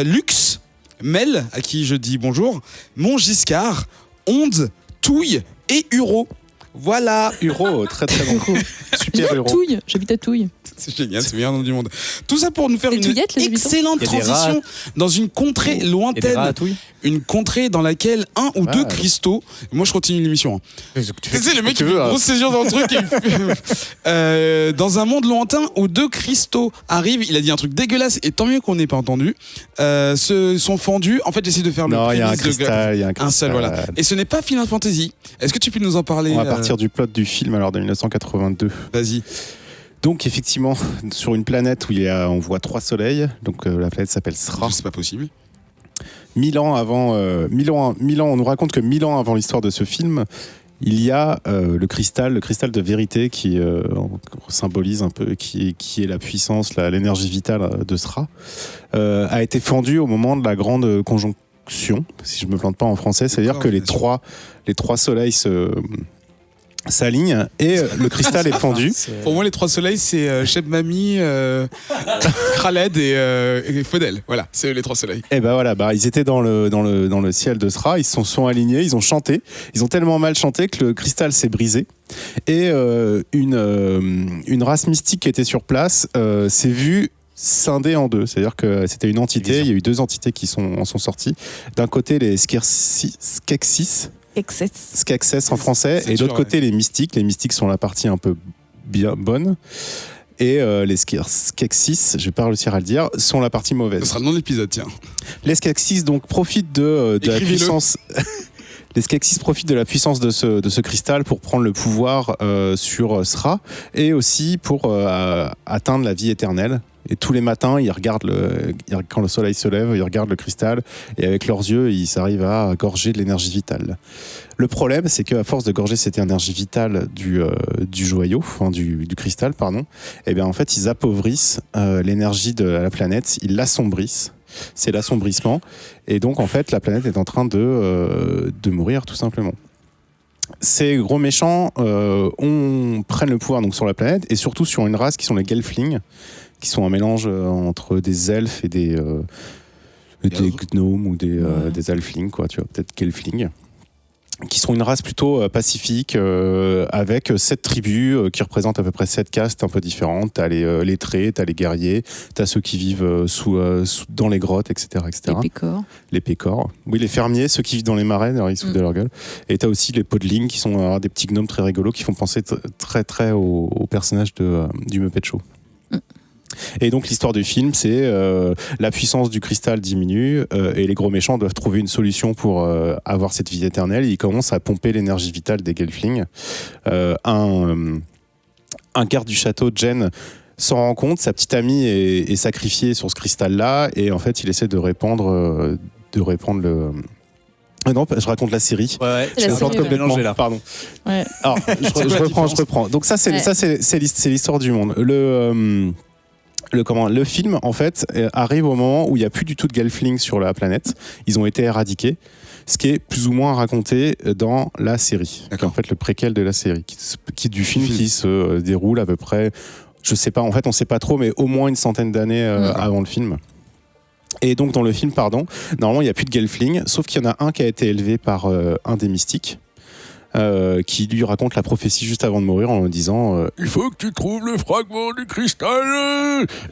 Lux, Mel, à qui je dis bonjour, Montgiscard, Onde, Touille et Huro. Voilà. Huro, très très bon. Super Huro. Touille, j'habite à Touille. C'est génial, c'est le meilleur nom du monde. Tout ça pour nous faire Les une touillettes, les habitants. excellente transition dans une contrée lointaine. Une contrée dans laquelle un ou deux cristaux. Moi, je continue l'émission. Tu sais, le mec qui fait une grosse session dans le truc. Dans un monde lointain où deux cristaux arrivent, il a dit un truc dégueulasse et tant mieux qu'on n'ait pas entendu. Se sont fendus. En fait, j'essaie de faire non, le. Il y a un cristal. Un seul, voilà. Et ce n'est pas Final Fantasy. Est-ce que tu peux nous en parler? On va partir du plot du film alors de 1982. Vas-y. Donc effectivement, sur une planète où on voit 3 soleils, donc la planète s'appelle Sra. C'est pas possible. 1000 ans avant, on nous raconte que 1000 ans avant l'histoire de ce film, il y a le cristal de vérité qui symbolise un peu, qui est la puissance, l'énergie vitale de Sra, a été fendu au moment de la grande conjonction, si je me plante pas en français, c'est-à-dire que les trois soleils s'aligne et le cristal est fendu. Pour moi, les 3 soleils, c'est Cheb Mami, Khaled et Faudel. Voilà, c'est les 3 soleils. Et voilà, ils étaient dans le ciel de Sra, ils se sont alignés, ils ont chanté. Ils ont tellement mal chanté que le cristal s'est brisé. Et une race mystique qui était sur place s'est vue scindée en deux. C'est-à-dire que c'était une entité, il y a eu 2 entités qui en sont sorties. D'un côté, les Skeksis, Skeksis en français, et d'autre côté les mystiques. Les mystiques sont la partie un peu bien bonne, et les Skeksis, je vais pas réussir à le dire, sont la partie mauvaise. Ce sera le nom de l'épisode, tiens. Les Skeksis donc profitent de la puissance. Les Skeksis profitent de la puissance de ce cristal pour prendre le pouvoir sur Sra, et aussi pour atteindre la vie éternelle. Et tous les matins, quand le soleil se lève, ils regardent le cristal et avec leurs yeux, ils arrivent à gorger de l'énergie vitale. Le problème, c'est qu'à force de gorger cette énergie vitale du joyau, enfin du cristal, pardon, et bien en fait, ils appauvrissent l'énergie de la planète, ils l'assombrissent. C'est l'assombrissement. Et donc, en fait, la planète est en train de mourir, tout simplement. Ces gros méchants prennent le pouvoir donc, sur la planète et surtout sur une race qui sont les Gelflings, qui sont un mélange entre des elfes et des gnomes ou des halflings, quoi, tu vois, peut-être Gelflings. qui sont une race plutôt pacifique, avec 7 tribus qui représentent à peu près 7 castes un peu différentes. T'as les lettrés, t'as les guerriers, t'as ceux qui vivent dans les grottes, etc. Les pécores. Les pécores. Oui, les fermiers, ceux qui vivent dans les marais, alors ils se foutent de leur gueule. Et t'as aussi les podlings, qui sont des petits gnomes très rigolos, qui font penser très au personnage du Muppet Show. Et donc l'histoire du film, c'est la puissance du cristal diminue et les gros méchants doivent trouver une solution pour avoir cette vie éternelle. Ils commencent à pomper l'énergie vitale des Gelflings. Un garde du château, Jen, s'en rend compte, sa petite amie est sacrifiée sur ce cristal-là, et en fait il essaie de répandre le... non, je raconte la série. Ouais. Je me plante complètement. Là. Pardon. Ouais. Alors, je reprends. Donc ça, c'est l'histoire du monde. Le film, en fait, arrive au moment où il n'y a plus du tout de Gelflings sur la planète. Ils ont été éradiqués, ce qui est plus ou moins raconté dans la série. D'accord. En fait, le préquel de la série, du film qui se déroule à peu près, je sais pas, en fait, on sait pas trop, mais au moins une centaine d'années avant le film. Et donc, dans le film, normalement, il n'y a plus de Gelflings, sauf qu'il y en a un qui a été élevé par un des mystiques. Qui lui raconte la prophétie juste avant de mourir en disant il faut que tu trouves le fragment du cristal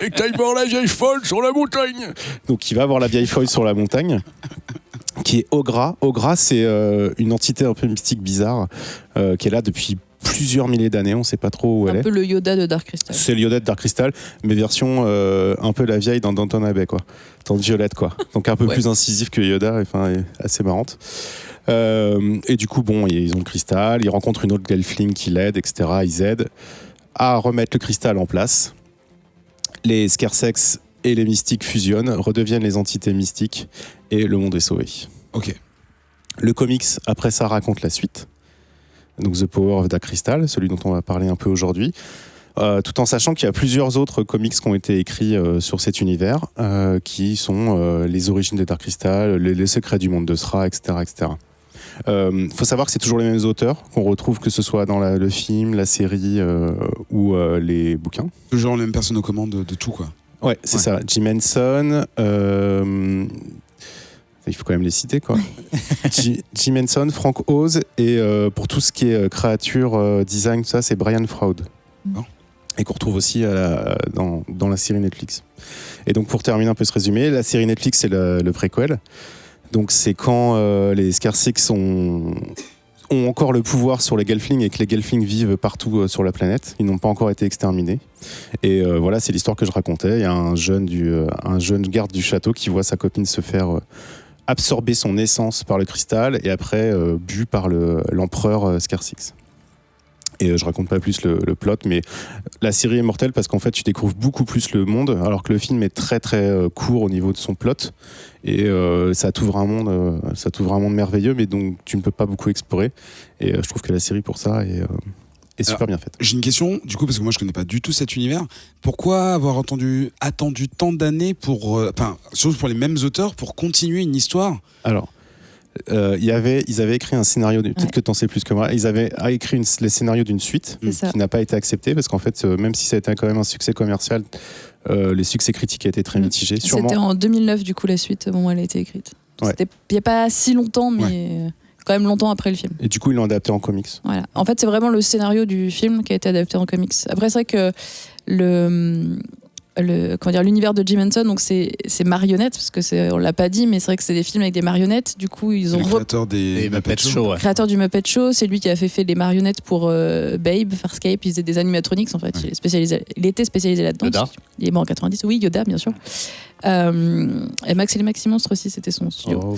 et que tu ailles voir la vieille folle sur la montagne. Donc il va voir la vieille folle sur la montagne, qui est Ogra. Ogra, c'est une entité un peu mystique bizarre qui est là depuis plusieurs milliers d'années, on ne sait pas trop où elle est. Un peu le Yoda de Dark Crystal. C'est le Yoda de Dark Crystal, mais version un peu la vieille dans Downton Abbey, quoi. Dans Violette, quoi. Donc un peu plus incisif que Yoda, enfin assez marrante. Et du coup, bon, ils ont le cristal, ils rencontrent une autre Gelfling qui l'aide, etc. Ils aident à remettre le cristal en place. Les Skersex et les mystiques fusionnent, redeviennent les entités mystiques, et le monde est sauvé. Ok. Le comics, après ça, raconte la suite. Donc The Power of Dark Crystal, celui dont on va parler un peu aujourd'hui. Tout en sachant qu'il y a plusieurs autres comics qui ont été écrits sur cet univers, qui sont les origines de Dark Crystal, les secrets du monde de Sra, etc. etc. Faut savoir que c'est toujours les mêmes auteurs qu'on retrouve, que ce soit dans le film, la série ou les bouquins. Toujours les mêmes personnes aux commandes de tout, quoi. Ouais, c'est ça. Jim Henson, il faut quand même les citer, quoi. Jim Henson, Frank Oz, et pour tout ce qui est créature, design, tout ça, c'est Brian Froud. Bon. Et qu'on retrouve aussi dans la série Netflix. Et donc pour terminer un peu ce résumé, la série Netflix, c'est le préquel. Donc c'est quand les Skersex ont encore le pouvoir sur les Gelflings et que les Gelflings vivent partout sur la planète. Ils n'ont pas encore été exterminés. Et voilà, c'est l'histoire que je racontais. Il y a un jeune garde du château qui voit sa copine se faire absorber son essence par le cristal et après bu par l'empereur Skersex. Et je raconte pas plus le plot, mais la série est mortelle parce qu'en fait tu découvres beaucoup plus le monde, alors que le film est très très court au niveau de son plot, et ça t'ouvre un monde merveilleux, mais donc tu ne peux pas beaucoup explorer. Et je trouve que la série pour ça est super bien faite. J'ai une question, du coup, parce que moi je connais pas du tout cet univers. Pourquoi avoir attendu tant d'années surtout pour les mêmes auteurs, pour continuer une histoire ? Alors, ils avaient écrit un scénario, peut-être que tu en sais plus que moi, ils avaient écrit le scénario d'une suite qui n'a pas été accepté, parce qu'en fait, même si ça a été quand même un succès commercial, les succès critiques étaient très mitigés. C'était en 2009, du coup, la suite, au moment où elle a été écrite. Ouais. C'était il n'y a pas si longtemps, mais quand même longtemps après le film. Et du coup, ils l'ont adapté en comics. Voilà. En fait, c'est vraiment le scénario du film qui a été adapté en comics. Après, c'est vrai que l'univers de Jim Henson, donc c'est marionnettes, parce que on l'a pas dit, mais c'est vrai que c'est des films avec des marionnettes. Du coup, ils ont le créateur des Muppet Show. Créateur du Muppet Show, c'est lui qui a fait les marionnettes pour Babe, Farscape. Il faisait des animatronics en fait. Il était spécialisé là-dedans. Yoda. Il est mort en 90. Oui, Yoda, bien sûr. Et Max et les Maxi Monstres aussi, c'était son studio. Oh.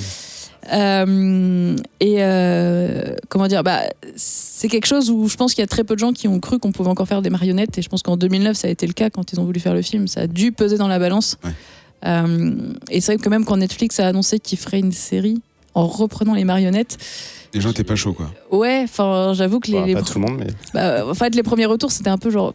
Comment dire, c'est quelque chose où je pense qu'il y a très peu de gens qui ont cru qu'on pouvait encore faire des marionnettes, et je pense qu'en 2009 ça a été le cas quand ils ont voulu faire le film. Ça a dû peser dans la balance. Et c'est vrai que même quand Netflix a annoncé qu'il ferait une série en reprenant les marionnettes, les gens étaient pas chauds, quoi. Ouais, enfin j'avoue que Pas tout le monde, mais en fait les premiers retours c'était un peu genre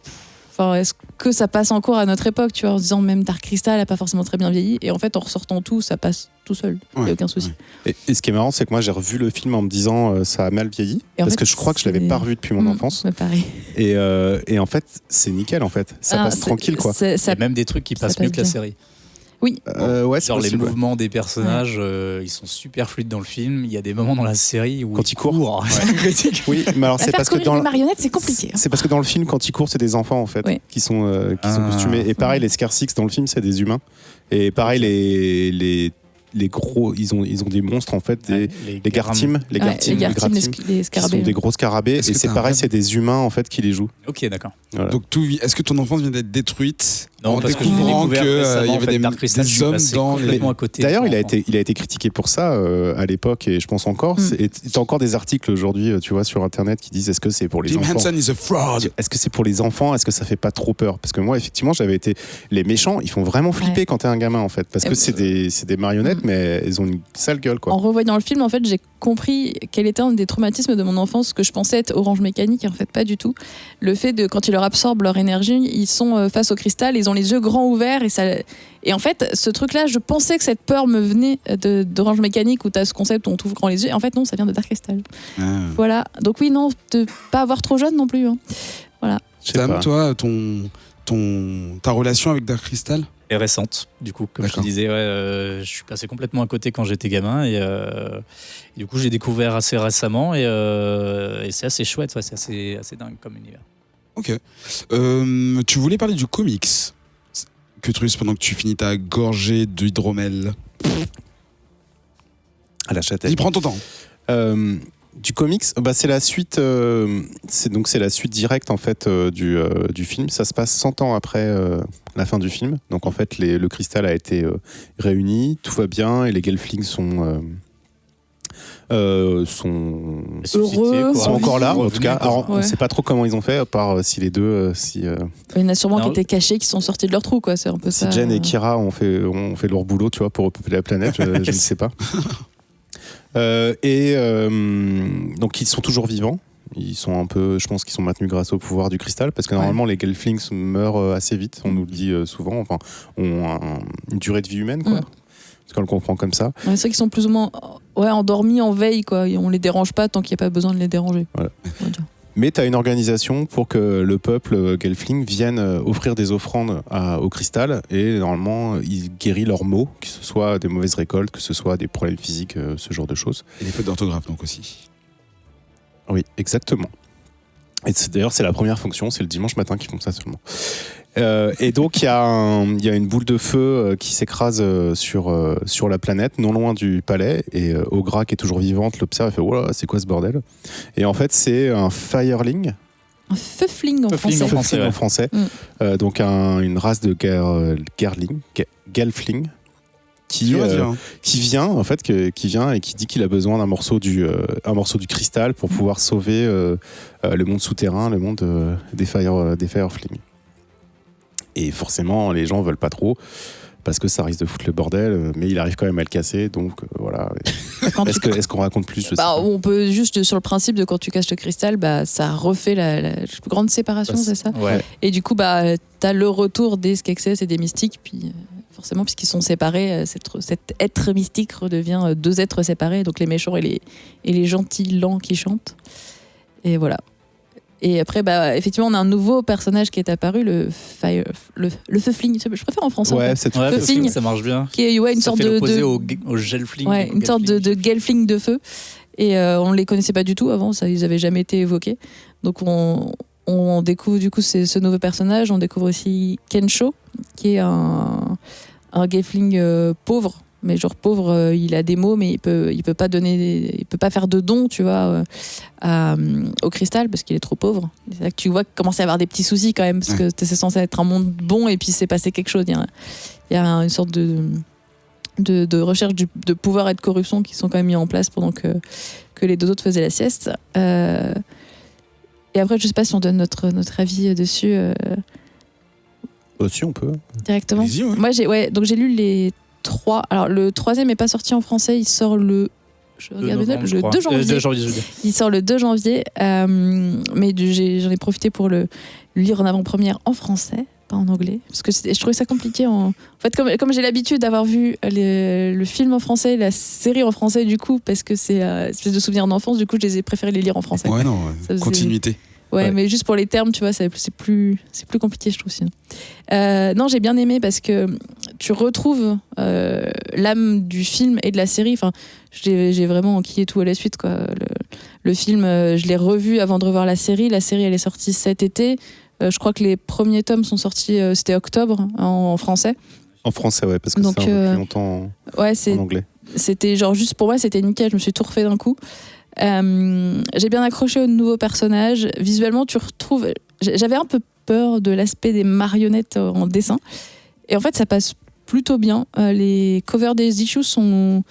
est-ce que ça passe encore à notre époque, tu vois, en se disant même Dark Crystal a pas forcément très bien vieilli, et en fait en ressortant tout ça passe tout seul, il n'y a aucun souci. Et ce qui est marrant, c'est que moi j'ai revu le film en me disant ça a mal vieilli, parce que je crois que je l'avais pas revu depuis mon enfance. Pareil. Et en fait c'est nickel, en fait ça passe tranquille, quoi. Il y a même des trucs qui passent mieux que la série. Oui. Ouais, c'est Genre les possible, ouais. mouvements des personnages, ils sont super fluides dans le film. Il y a des moments dans la série où Quand ils courent. Ouais. Oui, mais alors c'est Faire parce que courir dans les marionnettes, c'est compliqué. c'est parce que dans le film, quand ils courent, c'est des enfants en fait Oui. qui sont costumés. Et pareil, les Scar Six dans le film, c'est des humains. Et pareil, les gros, ils ont des monstres en fait, les Gartim, les Gartim, les qui scarabées. sont des gros scarabées. Est-ce Et que c'est t'as un pareil, rêve c'est des humains en fait qui les jouent. Ok, d'accord. Voilà. Donc est-ce que ton enfance vient d'être détruite Non, en parce que j'ai découvrant découvert qu'il récemment, y en avait fait, Dark Crystal, je des suis hommes passé dans les... complètement à côté. D'ailleurs, il a Enfant. été critiqué pour ça à l'époque, et je pense encore. Et t'as encore des articles aujourd'hui, tu vois, sur Internet qui disent est-ce que c'est pour les Jim enfants Henson is a fraud. Est-ce que c'est pour les enfants? Est-ce que ça fait pas trop peur? Parce que moi, effectivement, j'avais été. Les méchants, ils font vraiment flipper quand t'es un gamin, en fait. Parce que c'est des marionnettes, mais ils ont une sale gueule, quoi. En revoyant le film, en fait, j'ai compris quel était un des traumatismes de mon enfance, que je pensais être Orange Mécanique, et en fait, pas du tout. Le fait de, quand ils leur absorbent leur énergie, ils sont face au cristal, ils ont les yeux grands ouverts, et en fait, ce truc-là, je pensais que cette peur me venait d'Orange Mécanique, où t'as ce concept où on t'ouvre grand les yeux, et en fait, non, ça vient de Dark Crystal. Ah. Voilà. Donc oui, non, de pas avoir trop jeune non plus. Hein. Voilà. Je sais Sam, pas. toi, ta relation avec Dark Crystal? Et récente, du coup, comme je te D'accord. disais, je suis passé complètement à côté quand j'étais gamin et du coup j'ai découvert assez récemment et c'est assez chouette, ouais, c'est assez dingue comme univers. Ok. Tu voulais parler du comics que tu lis pendant que tu finis ta gorgée d'hydromel. À la châtaigne. Vas-y, prends ton temps. Du comics, bah c'est la suite, c'est la suite directe en fait du film. Ça se passe 100 ans après la fin du film. Donc en fait, le cristal a été réuni, tout va bien et les Gelflings sont Heureux, Suscité, quoi. sont encore là. En tout Revenus, cas, quoi. alors, on Ouais. ne sait pas trop comment ils ont fait, à part si les deux, si Il y en a sûrement qui Non. étaient cachés, qui sont sortis de leur trou, quoi. C'est un peu ça. Jen et Kira ont fait leur boulot, tu vois, pour repeupler la planète. Je ne sais pas. Donc ils sont toujours vivants. Ils sont un peu, je pense qu'ils sont maintenus grâce au pouvoir du cristal, parce que normalement les Gelflings meurent assez vite. On nous le dit souvent. Enfin, ont une durée de vie humaine, quoi. Parce qu'on le comprend comme ça. Ouais, c'est vrai qu'ils sont plus ou moins endormis en veille, quoi. Et on les dérange pas tant qu'il n'y a pas besoin de les déranger. Voilà. On va dire. Mais tu as une organisation pour que le peuple Gelfling vienne offrir des offrandes au cristal, et normalement il guérit leurs maux, que ce soit des mauvaises récoltes, que ce soit des problèmes physiques, ce genre de choses. Et les fautes d'orthographe, donc aussi. Oui, exactement. Et d'ailleurs, c'est la première fonction, c'est le dimanche matin qu'ils font ça seulement. Et donc, il y a une boule de feu qui s'écrase sur la planète, non loin du palais. Et Ogra, qui est toujours vivante, l'observe et fait « Voilà, c'est quoi ce bordel ?» Et en fait, c'est un Fireling, Un feufling en Feufling français. en français, ouais. en français. Donc, une race de Gelfling, qui Dur à dire, hein. vient en fait, qui vient et qui dit qu'il a besoin d'un morceau du cristal pour pouvoir sauver le monde souterrain, le monde des Fireflings. Et forcément, les gens veulent pas trop parce que ça risque de foutre le bordel, mais il arrive quand même à le casser. Donc voilà. Est-ce qu'on raconte plus? Je sais pas. On peut juste sur le principe de quand tu casses le cristal, ça refait la plus grande séparation, c'est ça. Ouais. Et du coup, t'as le retour des Skeksis et des mystiques, puis forcément, puisqu'ils sont séparés, cet être mystique redevient deux êtres séparés, donc les méchants et les gentils lents qui chantent. Et voilà. Et après, effectivement, on a un nouveau personnage qui est apparu, le Feufling. Je préfère en français. en Ouais, fait. c'est Ouais, Feufling. parce que ça marche bien. Qui est une Ça sorte fait de. l'opposé au Gelfling. Ouais, une sorte de Gelfling de feu. Et on ne les connaissait pas du tout avant, ça, ils n'avaient jamais été évoqués. Donc on découvre du coup ce nouveau personnage. On découvre aussi Kensho, qui est un Gelfling pauvre. Mais genre pauvre, il a des mots, mais il peut pas donner, il peut pas faire de dons, tu vois, au cristal parce qu'il est trop pauvre. C'est là que tu vois qu'il commence à y avoir des petits soucis quand même, parce que c'est censé être un monde bon et puis c'est passé quelque chose. Il y a une sorte de recherche de pouvoir et de corruption qui sont quand même mis en place pendant que les deux autres faisaient la sieste. Et après, je sais pas si on donne notre avis dessus Aussi, on peut. directement. Allez-y, ouais. Moi, donc j'ai lu les 3. Alors, le 3e n'est pas sorti en français, il sort le 2 janvier. Il sort le 2 janvier, mais j'en ai profité pour le lire en avant-première en français, pas en anglais, parce que je trouvais ça compliqué. En fait, comme j'ai l'habitude d'avoir vu le film en français, la série en français, du coup, parce que c'est une espèce de souvenir d'enfance, du coup, je les ai préféré les lire en français. Ouais, non, Ça faisait- continuité. Ouais, mais juste pour les termes, tu vois, c'est plus compliqué, je trouve aussi. Non, j'ai bien aimé parce que tu retrouves l'âme du film et de la série. Enfin, j'ai vraiment enquillé tout à la suite, quoi. Le film, je l'ai revu avant de revoir la série. La série, elle est sortie cet été. Je crois que les premiers tomes sont sortis, c'était octobre en français. En français, ouais, parce que Donc, c'est un peu plus longtemps en anglais. C'était genre juste pour moi, c'était nickel. Je me suis tout refait d'un coup. J'ai bien accroché aux nouveaux personnages. Visuellement, tu retrouves. J'avais un peu peur de l'aspect des marionnettes en dessin. Et en fait, ça passe plutôt bien. Les covers des issues sont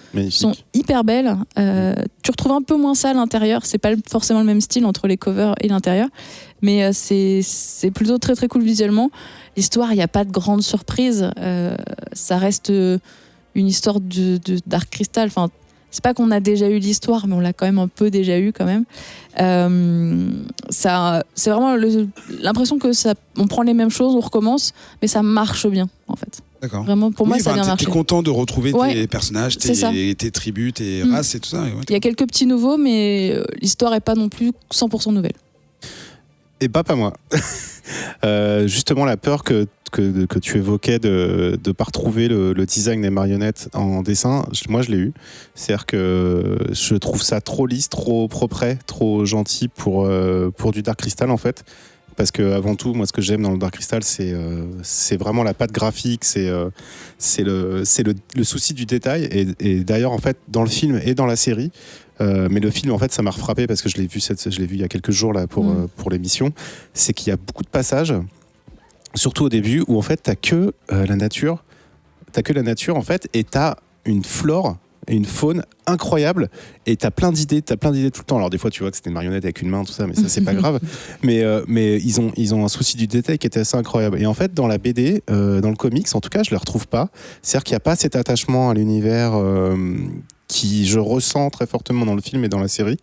hyper belles. Tu retrouves un peu moins ça à l'intérieur. C'est pas forcément le même style entre les covers et l'intérieur. Mais c'est plutôt très très cool visuellement. L'histoire, il n'y a pas de grande surprise. Ça reste une histoire de Dark Crystal. Enfin, c'est pas qu'on a déjà eu l'histoire, mais on l'a quand même un peu déjà eu quand même. C'est vraiment l'impression que on prend les mêmes choses, on recommence, mais ça marche bien en fait. D'accord. Vraiment, pour moi, ça a bien marché. T'es content de retrouver Ouais, tes personnages, tes tribus, tes races et tout ça. Ouais, il y a quelques petits nouveaux, mais l'histoire est pas non plus 100% nouvelle. Et pas moi. Justement, la peur que tu évoquais de ne pas retrouver le design des marionnettes en dessin, moi je l'ai eu. C'est-à-dire que je trouve ça trop lisse, trop propre, trop gentil pour du Dark Crystal en fait. Parce que avant tout, moi ce que j'aime dans le Dark Crystal, c'est vraiment la patte graphique, c'est le souci du détail. Et d'ailleurs en fait dans le film et dans la série, mais le film en fait ça m'a refrappé parce que je l'ai vu il y a quelques jours là pour l'émission, c'est qu'il y a beaucoup de passages, surtout au début, où en fait t'as que la nature en fait, et t'as une flore et une faune incroyable, et t'as plein d'idées tout le temps. Alors des fois tu vois que c'était une marionnette avec une main, tout ça, mais ça c'est pas grave. Mais ils ont un souci du détail qui était assez incroyable. Et en fait dans la BD, dans le comics en tout cas, je le retrouve pas. C'est-à-dire qu'il n'y a pas cet attachement à l'univers qui je ressens très fortement dans le film et dans la série.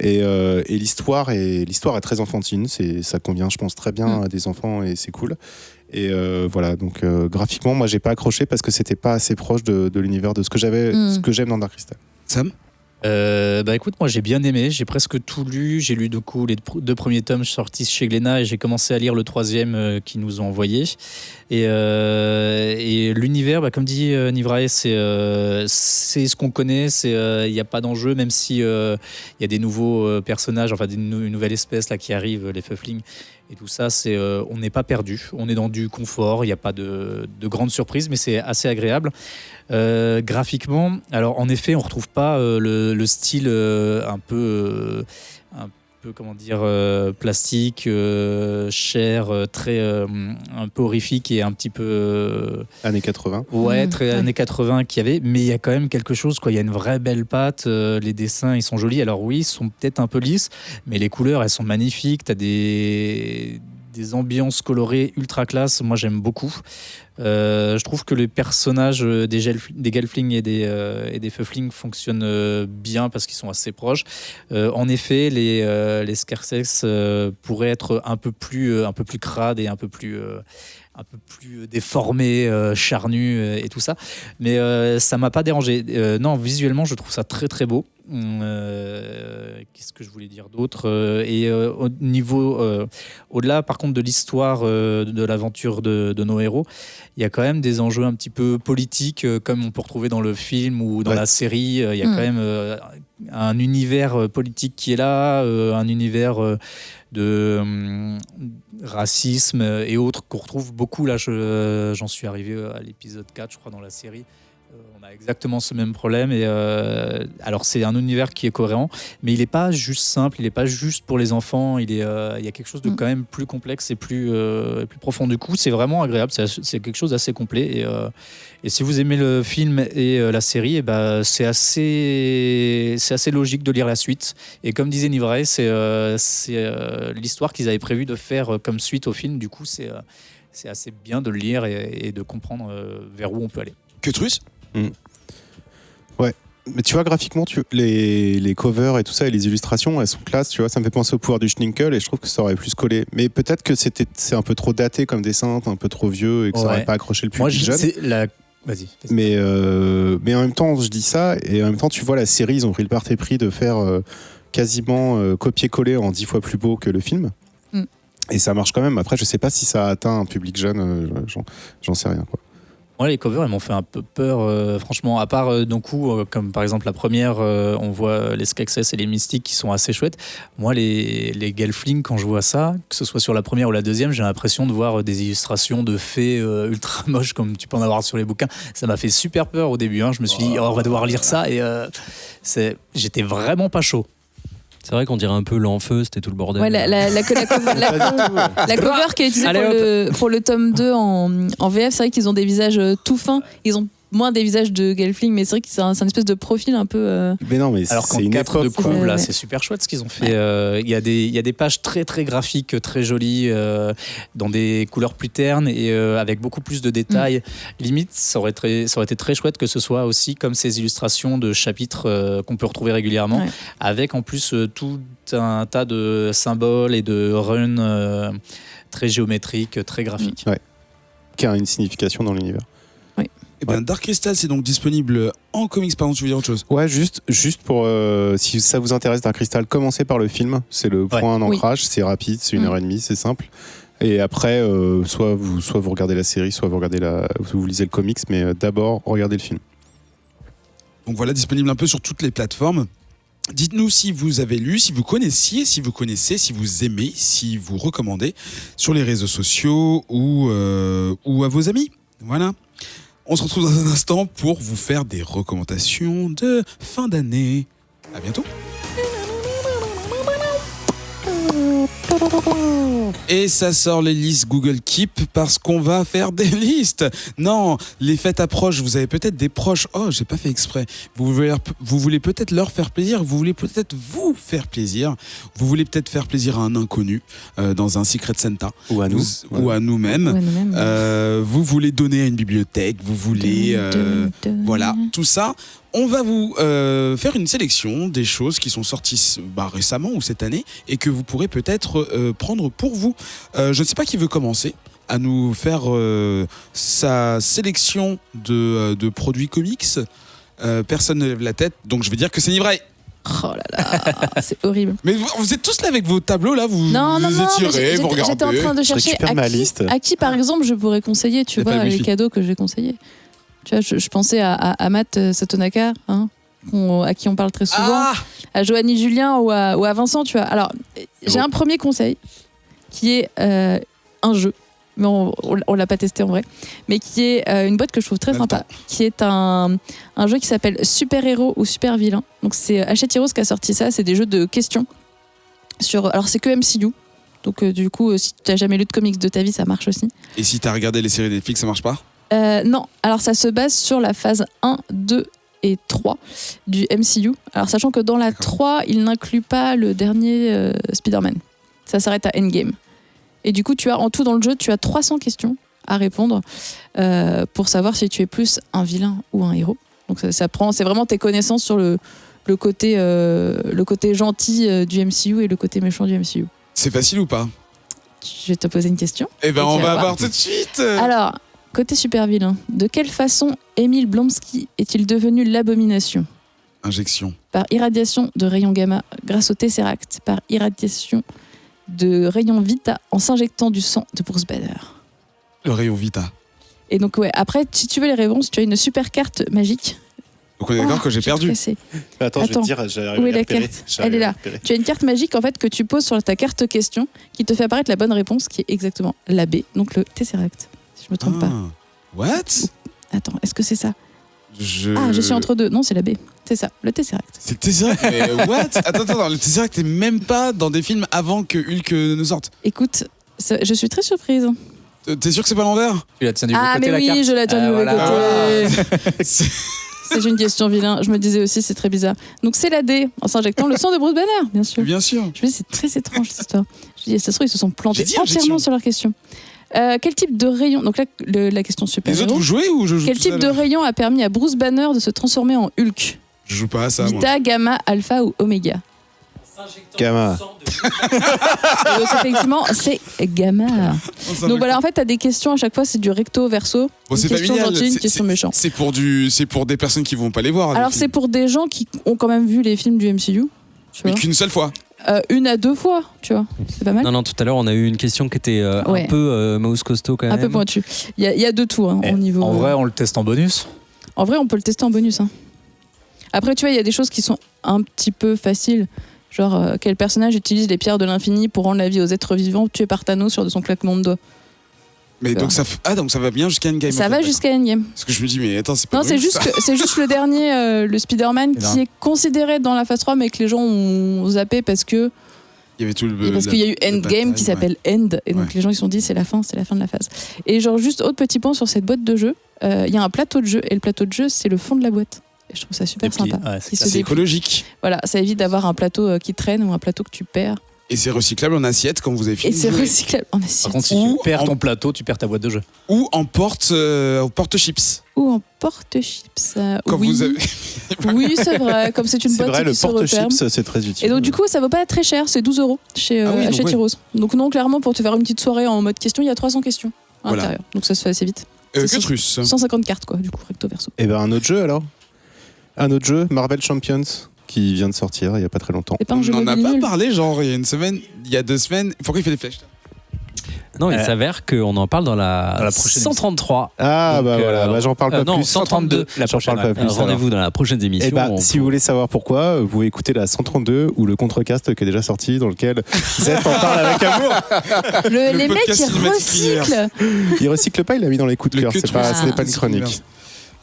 Et l'histoire est très enfantine. Ça convient, je pense, très bien à des enfants et c'est cool. Et voilà, donc graphiquement, moi, j'ai pas accroché parce que c'était pas assez proche de l'univers de ce que j'aime dans Dark Crystal. Sam ? Écoute, moi j'ai bien aimé, j'ai presque tout lu. J'ai lu du coup les 2 premiers tomes sortis chez Glénat et j'ai commencé à lire le 3e qu'ils nous ont envoyé. Et l'univers, comme dit Nivrae, c'est ce qu'on connaît. Il n'y a pas d'enjeu, même si il y a des nouveaux personnages, enfin une nouvelle espèce là qui arrive, les Feuflings. Et tout ça, on n'est pas perdu, on est dans du confort, il n'y a pas de grandes surprises, mais c'est assez agréable. Graphiquement, alors en effet, on ne retrouve pas le style un peu comment dire, plastique, cher, très un peu horrifique et un petit peu années 80. Ouais, très années 80 qu'il y avait, mais il y a quand même quelque chose, quoi. Il y a une vraie belle patte, les dessins ils sont jolis. Alors oui, ils sont peut-être un peu lisses, mais les couleurs elles sont magnifiques. T'as des ambiances colorées ultra classe. Moi j'aime beaucoup. Je trouve que les personnages des Gelflings et des Feuflings fonctionnent bien parce qu'ils sont assez proches. En effet, les Scarsex pourraient être un peu plus crades et un peu plus déformés, charnus et tout ça. Mais ça m'a pas dérangé. Non, visuellement, je trouve ça très très beau. Qu'est-ce que je voulais dire d'autre au niveau au-delà par contre de l'histoire de l'aventure de nos héros, il y a quand même des enjeux un petit peu politiques comme on peut retrouver dans le film ou dans la série. Il y a quand même un univers politique qui est là, un univers de racisme et autres qu'on retrouve beaucoup. Là, j'en suis arrivé à l'épisode 4, je crois, dans la série. On a exactement ce même problème. Et alors, c'est un univers qui est cohérent, mais il n'est pas juste simple, il n'est pas juste pour les enfants. Il y a quelque chose de quand même plus complexe et plus profond. Du coup, c'est vraiment agréable. C'est quelque chose d'assez complet. Et si vous aimez le film et la série, c'est assez logique de lire la suite. Et comme disait Nivrae, c'est l'histoire qu'ils avaient prévu de faire comme suite au film. Du coup, c'est assez bien de le lire et de comprendre vers où on peut aller. Cutrus ? Ouais, mais tu vois, graphiquement, les covers et tout ça et les illustrations, elles sont classe, tu vois, ça me fait penser au pouvoir du Schninkel et je trouve que ça aurait plus collé. Mais peut-être que c'est un peu trop daté comme dessin, un peu trop vieux et que ça aurait pas accroché le public jeune. Vas-y. Mais en même temps, je dis ça et en même temps, tu vois, la série, ils ont pris le parti pris de faire quasiment copier-coller en 10 fois plus beau que le film. Et ça marche quand même. Après, je sais pas si ça a atteint un public jeune, j'en sais rien, quoi. Ouais, les covers, elles m'ont fait un peu peur, franchement. À part d'un coup, comme par exemple la première, on voit les Skeksis et les Mystiques qui sont assez chouettes. Moi, les Gelfling, quand je vois ça, que ce soit sur la première ou la deuxième, j'ai l'impression de voir des illustrations de fées ultra moches comme tu peux en avoir sur les bouquins. Ça m'a fait super peur au début. Je me suis dit, on va devoir lire ça et j'étais vraiment pas chaud. C'est vrai qu'on dirait un peu l'enfeu, c'était tout le bordel. Ouais, la cover qui est utilisée pour le tome 2 en VF, c'est vrai qu'ils ont des visages tout fins. Ils ont moins des visages de Gelfling, mais c'est vrai que c'est un espèce de profil un peu. Mais non, mais alors qu'en c'est une 4 de époque. couve, là, c'est super chouette ce qu'ils ont fait. Il y a des pages très très graphiques, très jolies, dans des couleurs plus ternes et avec beaucoup plus de détails. Limite, ça aurait été très chouette que ce soit aussi comme ces illustrations de chapitres qu'on peut retrouver régulièrement, avec en plus tout un tas de symboles et de runs très géométriques, très graphiques. Ouais. Qui a une signification dans l'univers. Eh bien, Dark Crystal, c'est donc disponible en comics. Pardon, tu veux dire autre chose? Ouais, juste pour si ça vous intéresse, Dark Crystal, commencez par le film. C'est le point d'ancrage. C'est rapide, c'est 1h30, c'est simple. Et après, soit vous regardez la série, soit vous lisez le comics, mais d'abord regardez le film. Donc voilà, disponible un peu sur toutes les plateformes. Dites-nous si vous avez lu, si vous connaissiez, si vous connaissez, si vous aimez, si vous recommandez sur les réseaux sociaux ou à vos amis. Voilà. On se retrouve dans un instant pour vous faire des recommandations de fin d'année. À bientôt. Et ça sort les listes Google Keep parce qu'on va faire des listes. Non, les fêtes approchent, vous avez peut-être des proches. Oh, j'ai pas fait exprès. Vous voulez peut-être leur faire plaisir, vous voulez peut-être vous faire plaisir. Vous voulez peut-être faire plaisir à un inconnu dans un Secret Santa. Ou à nous. Ou à nous-mêmes. Vous voulez donner à une bibliothèque, vous voulez... Voilà, tout ça. On va vous faire une sélection des choses qui sont sorties récemment ou cette année et que vous pourrez peut-être prendre pour vous. Je ne sais pas qui veut commencer à nous faire sa sélection de produits comics. Personne ne lève la tête, donc je vais dire que c'est Nivray. Oh là là, c'est horrible. Mais vous êtes tous là avec vos tableaux là, vous étirez, vous regardez. J'étais en train de chercher à qui par exemple je pourrais conseiller, tu vois, les cadeaux que je vais conseiller. Tu vois, je pensais à Matt Satonaka, à qui on parle très souvent, à Joanie Julien ou à Vincent, tu vois. Alors, j'ai un premier conseil qui est un jeu, mais on l'a pas testé en vrai, mais qui est une boîte que je trouve très sympa, qui est un jeu qui s'appelle Super Héros ou Super Vilain. Donc c'est Hachette Heroes qui a sorti ça, c'est des jeux de questions. Alors c'est que MCU. Donc du coup, si tu n'as jamais lu de comics de ta vie, ça marche aussi. Et si tu as regardé les séries Netflix, ça marche pas? Non, alors ça se base sur la phase 1, 2 et 3 du MCU. Alors sachant que dans la 3, il n'inclut pas le dernier Spider-Man. Ça s'arrête à Endgame. Et du coup, tu as en tout dans le jeu, tu as 300 questions à répondre pour savoir si tu es plus un vilain ou un héros. Donc c'est vraiment tes connaissances sur le côté gentil du MCU et le côté méchant du MCU. C'est facile ou pas? Je vais te poser une question. Eh ben, on va voir tout de suite. Alors, côté super vilain, de quelle façon Emile Blonsky est-il devenu l'abomination? Injection. Par irradiation de rayons gamma grâce au Tesseract, par irradiation de rayons Vita en s'injectant du sang de Bruce Banner. Le rayon Vita. Et donc après, si tu veux les réponses, tu as une super carte magique. Donc on est d'accord que j'ai perdu. Attends, je vais te dire, j'arrive où est à la repérer. carte? Elle est là. Tu as une carte magique en fait que tu poses sur ta carte question qui te fait apparaître la bonne réponse qui est exactement la B, donc le Tesseract. Si je me trompe pas. What? Attends, est-ce que c'est ça? Je suis entre deux. Non, c'est la B. C'est ça, le Tesseract. C'est le Tesseract, mais what? Attends, le Tesseract est même pas dans des films avant que Hulk ne sorte. Écoute, je suis très surprise. T'es sûr que c'est pas l'envers? Tu la tiens du mauvais côté, mais la carte? oui, je la tiens du mauvais côté. C'est une question vilain. Je me disais aussi, c'est très bizarre. Donc c'est la D, en s'injectant le sang de Bruce Banner, bien sûr. Bien sûr. Je me dis, c'est très étrange cette histoire. Je me dis, ça se trouve, ils se sont plantés entièrement sur leur question. Quel type de rayon, donc là, la question super. Les autres, vous jouez ou je joue? Quel type de rayon a permis à Bruce Banner de se transformer en Hulk? Je joue pas à ça. Vita, gamma, alpha ou oméga? Gamma. Donc effectivement, c'est gamma. Donc voilà, en fait, t'as des questions à chaque fois, c'est du recto verso. Bon, c'est une question familial. gentille, une question méchante. C'est pour des personnes qui vont pas les voir. Alors c'est pour des gens qui ont quand même vu les films du MCU. Mais qu'une seule fois. Une à deux fois, tu vois. C'est pas mal. Non, tout à l'heure, on a eu une question qui était Ouais. un peu mouse costaud quand même. Un peu pointu. Il y a deux tours au niveau. En vrai, on le teste en bonus. En vrai, on peut le tester en bonus. Hein. Après, tu vois, il y a des choses qui sont un petit peu faciles. Genre, quel personnage utilise les pierres de l'infini pour rendre la vie aux êtres vivants tués par Thanos sur de son claquement de doigts. Mais donc ça va bien jusqu'à Endgame. Ça en fait, va d'accord. jusqu'à Endgame. Parce que je me dis, mais attends, c'est pas Non, c'est logique, juste, ça. c'est juste le dernier, le Spider-Man, Et là. qui est considéré dans la phase 3, mais que les gens ont zappé parce que Il y avait tout qu'il y a eu Endgame qui s'appelle End, et donc Ouais. les gens ils se sont dit c'est la fin de la phase. Et genre juste autre petit point sur cette boîte de jeu, il y a un plateau de jeu, et le plateau de jeu c'est le fond de la boîte. Et je trouve ça super Déplie. sympa. Ouais, c'est Qui se classe. C'est déplie. écologique. Voilà, ça évite d'avoir un plateau qui traîne ou un plateau que tu perds. Et c'est recyclable en assiette quand vous avez fini. Et c'est de jouer. recyclable en acier. Par contre, si Ou tu perds en- ton plateau, tu perds ta boîte de jeu. Ou en porte-chips. Ou en porte-chips. Quand Oui. vous avez. Oui, c'est vrai, comme c'est une C'est boîte vrai, le qui se referme. porte-chips, c'est très utile. Et donc du coup, ça vaut pas très cher, c'est 12 € chez Ah oui, donc chez ouais. Tyros. Donc non, clairement, pour te faire une petite soirée en mode question, il y a 300 questions à Voilà. l'intérieur. Donc ça se fait assez vite. Que C'est truce. 150 cartes, quoi, du coup, recto verso. Et ben un autre jeu alors. Un autre jeu, Marvel Champions, qui vient de sortir il y a pas très longtemps. C'est pas un On jeu n'en a mobile pas nul. parlé, genre, il y a une semaine, il y a 2 semaines. Pourquoi il fait des flèches? Non, il s'avère qu'on en parle dans la prochaine 133. Ah Donc, bah voilà, bah, j'en parle pas non, plus. 132. La J'en prochaine, parle pas ouais. plus. Rendez-vous dans la prochaine émission. Et bah, On si vous voulez savoir pourquoi, vous pouvez écouter la 132 ou le Contrecast qui est déjà sorti, dans lequel Zep en parle avec amour. Les mecs, podcast ils Cinematic recyclent. Il recycle pas, il l'a mis dans les coups de Le cœur. que C'est pas, truce. ce n'est pas une Ah, chronique.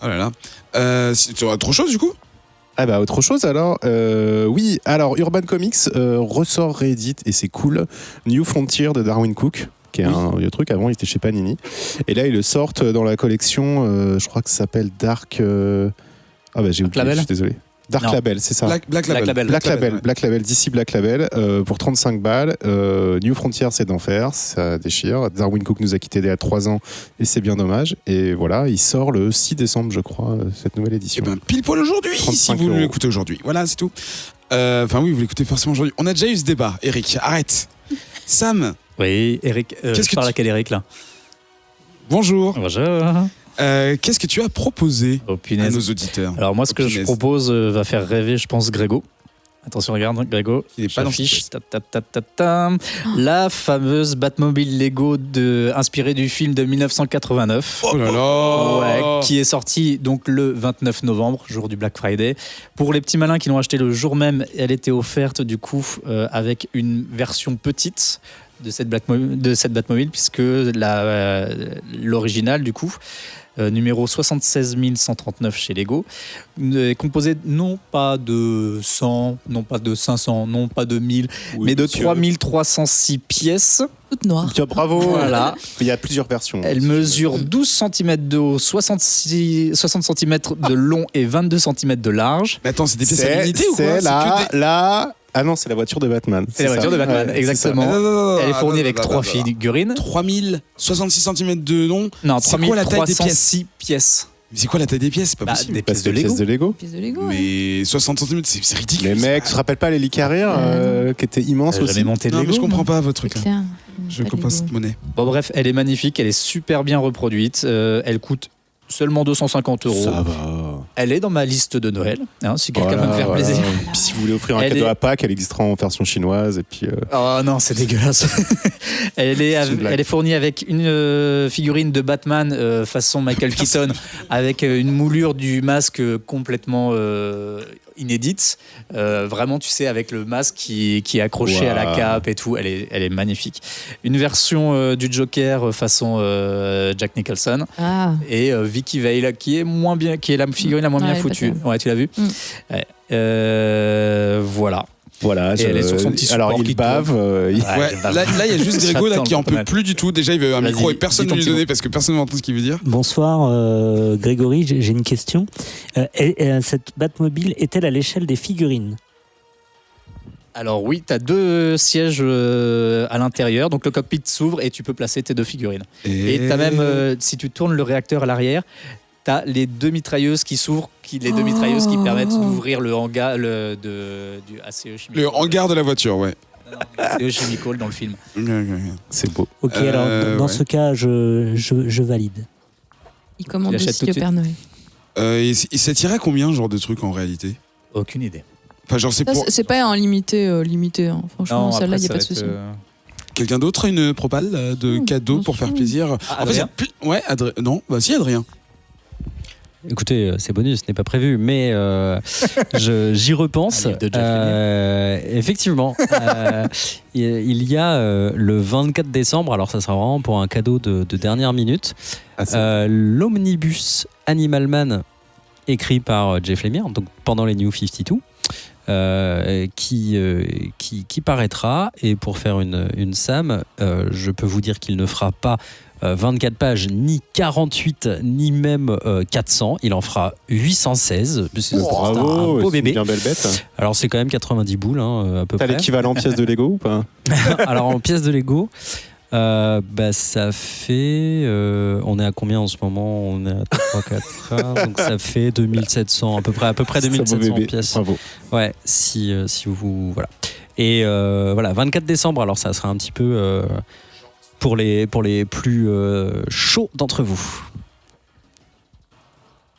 Oh là là. Tu auras trop chose du coup? Ah bah autre chose alors. Oui, alors Urban Comics ressort réédite et c'est cool. New Frontier de Darwin Cook, qui est un vieux truc. Avant, il était chez Panini. Et là, ils le sortent dans la collection. Je crois que ça s'appelle Dark. Ah bah j'ai oublié. Label Je suis désolé. Dark Non. Label, c'est ça. Black Label. Label. Black Label, d'ici Black Label, pour 35 balles. New Frontier, c'est d'enfer, ça déchire. Darwin Cook nous a quittés il y a 3 ans et c'est bien dommage. Et voilà, il sort le 6 décembre, je crois, cette nouvelle Et édition. ben pile poil aujourd'hui, si 35 vous €. l'écoutez aujourd'hui. Voilà, c'est tout. Enfin oui, vous l'écoutez forcément aujourd'hui. On a déjà eu ce débat, Eric, arrête. Sam, Oui, Eric. Qu'est-ce que Je parle tu- à quel Eric là bonjour. Bonjour. Qu'est-ce que tu as proposé Oh à punaise. nos auditeurs? Alors moi, ce que je Punaise. propose va faire rêver, je pense, Grégo. Attention, regarde, Grégo. Il n'est pas dans J'affiche. cette La fameuse Batmobile Lego inspirée du film de 1989. Oh là là. Ouais, qui est sorti donc le 29 novembre, jour du Black Friday. Pour les petits malins qui l'ont acheté le jour même, elle était offerte du coup avec une version petite de cette Batmobile, puisque l'original du coup, numéro 76 139 chez Lego, est composé non pas de 100, non pas de 500, non pas de 1000, mais de 3306 pièces. Toute noire. Tiens, bravo. Voilà. Il y a plusieurs versions. Elle mesure 12 cm de haut, 60 cm de long et 22 cm de large. Mais attends, c'est des pièces à l'unité ou quoi? C'est que des- la... Ah non, c'est la voiture de Batman. C'est la voiture de Batman, Ouais, exactement. c'est ça. Non, Elle est fournie avec attends, 3 attends. figurines. 3066 cm de long. Non, C'est quoi la taille des pièces? 3306 pièces. Mais c'est quoi la taille des pièces? C'est pas Bah, possible. des Parce pièces que de Lego. pièces de Lego. Pièce de Lego. ouais. Mais 60 cm, c'est ridicule. Les ça. mecs, tu te rappelles pas les Carrier qui étaient immenses J'ai aussi. jamais monté de Non, mais Lego. je comprends moi. pas votre truc là. Claire. Je Pas de comprends Lego. cette monnaie. Bon, bref, elle est magnifique, elle est super bien reproduite. Elle coûte seulement 250 €. Ça va. Elle est dans ma liste de Noël, hein, si quelqu'un veut me faire plaisir. Puis si vous voulez offrir un Elle cadeau est- à Pâques, elle existera en version chinoise. Et puis, Oh non, c'est dégueulasse. elle, est C'est une blague. elle est fournie avec une figurine de Batman façon Michael Keaton, avec une moulure du masque complètement inédite. Vraiment, tu sais, avec le masque qui est accroché à la Wow. cape et tout. Elle est magnifique. Une version du Joker façon Jack Nicholson. Ah. Et Vicky Vale qui est moins bien, qui est la figurine la moins Ouais, bien elle est pas foutue. terrible. Ouais, tu l'as vu. Voilà. voilà. Et elle est sur son petit Alors, support il qui bave. Ouais, là, il y a juste Grégo là, qui en peut J'attends. plus du tout. Déjà, il veut un Vas-y, micro et personne dis ne ton lui petit donner mot. parce que personne n'entend ce qu'il veut dire. Bonsoir Grégory, j'ai une question. Cette Batmobile est-elle à l'échelle des figurines? Alors oui, tu as 2 sièges à l'intérieur, donc le cockpit s'ouvre et tu peux placer tes 2 figurines. Et tu as même, si tu tournes le réacteur à l'arrière, tu as les 2 mitrailleuses qui s'ouvrent, les 2 mitrailleuses qui permettent d'ouvrir le hangar du ACE Chemical. Le hangar de la voiture, ouais. Non, ACE Chemical dans le film. C'est beau. Ok, alors dans ouais. ce cas, je valide. Il commande Il achète aussi tout de le suite. Père Noël. Et ça tirait combien, ce genre de truc en réalité? Aucune idée. Enfin, genre, c'est Ça, pour c'est pas un limité, hein. Franchement, Non, celle-là, après, il n'y a ça pas de va être, souci. quelqu'un d'autre, une propale de cadeaux bien pour sûr. faire plaisir. Ah, En fait, il y a Adrien ouais, non, bah si, Adrien. Écoutez, c'est bonus, ce n'est pas prévu, mais j'y repense. Un livre de Jeff Effectivement, il y a le 24 décembre, alors ça sera vraiment pour un cadeau de dernière minute, l'omnibus Animal Man, écrit par Jeff Lemire, donc pendant les New 52. Qui paraîtra, et pour faire une SAM, je peux vous dire qu'il ne fera pas 24 pages, ni 48, ni même 400. Il en fera 816. C'est un Bravo, beau c'est bébé. une bien belle bête. Alors c'est quand même 90 boules, à peu T'as près. l'équivalent pièce de Lego ou pas? Alors en pièces de Lego, ça fait... on est à combien en ce moment? On est à 3-4, donc ça fait 2700, à peu près C'est un beau 2700 bébé. pièces. Bravo. Ouais, si vous... Voilà. Et voilà, 24 décembre, alors ça sera un petit peu pour les plus chauds d'entre vous.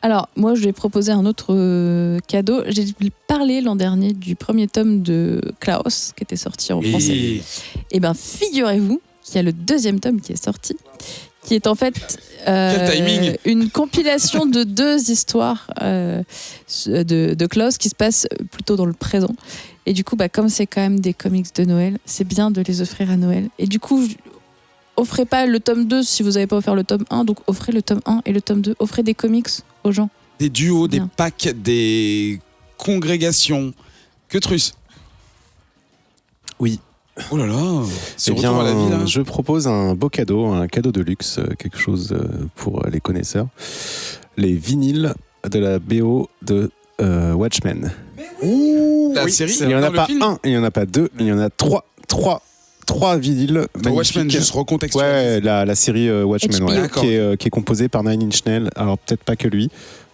Alors, moi, je vais proposer un autre cadeau. J'ai parlé l'an dernier du premier tome de Klaus, qui était sorti en français. Et bien, figurez-vous qu'il y a le deuxième tome qui est sorti, qui est en fait Quel timing une compilation de 2 histoires de Klaus qui se passent plutôt dans le présent. Et du coup, comme c'est quand même des comics de Noël, c'est bien de les offrir à Noël. Et du coup, offrez pas le tome 2 si vous n'avez pas offert le tome 1, donc offrez le tome 1 et le tome 2. Offrez des comics aux gens. Des duos, des Bien. packs, des congrégations. Que truce. Oui. Oh là là, ce Eh bien, retour à la vie là. je propose un beau cadeau, un cadeau de luxe, quelque chose pour les connaisseurs. Les vinyles de la BO de Watchmen. La série, Il n'y en a dans le pas film. un, il n'y en a pas deux, il y en a trois vinyles. Dans Watchmen, magnifiques. juste recontextualiser. Ouais, la série Watchmen, HBO. ouais, D'accord. qui est composée par Nine Inch Nails. Alors peut-être pas que lui,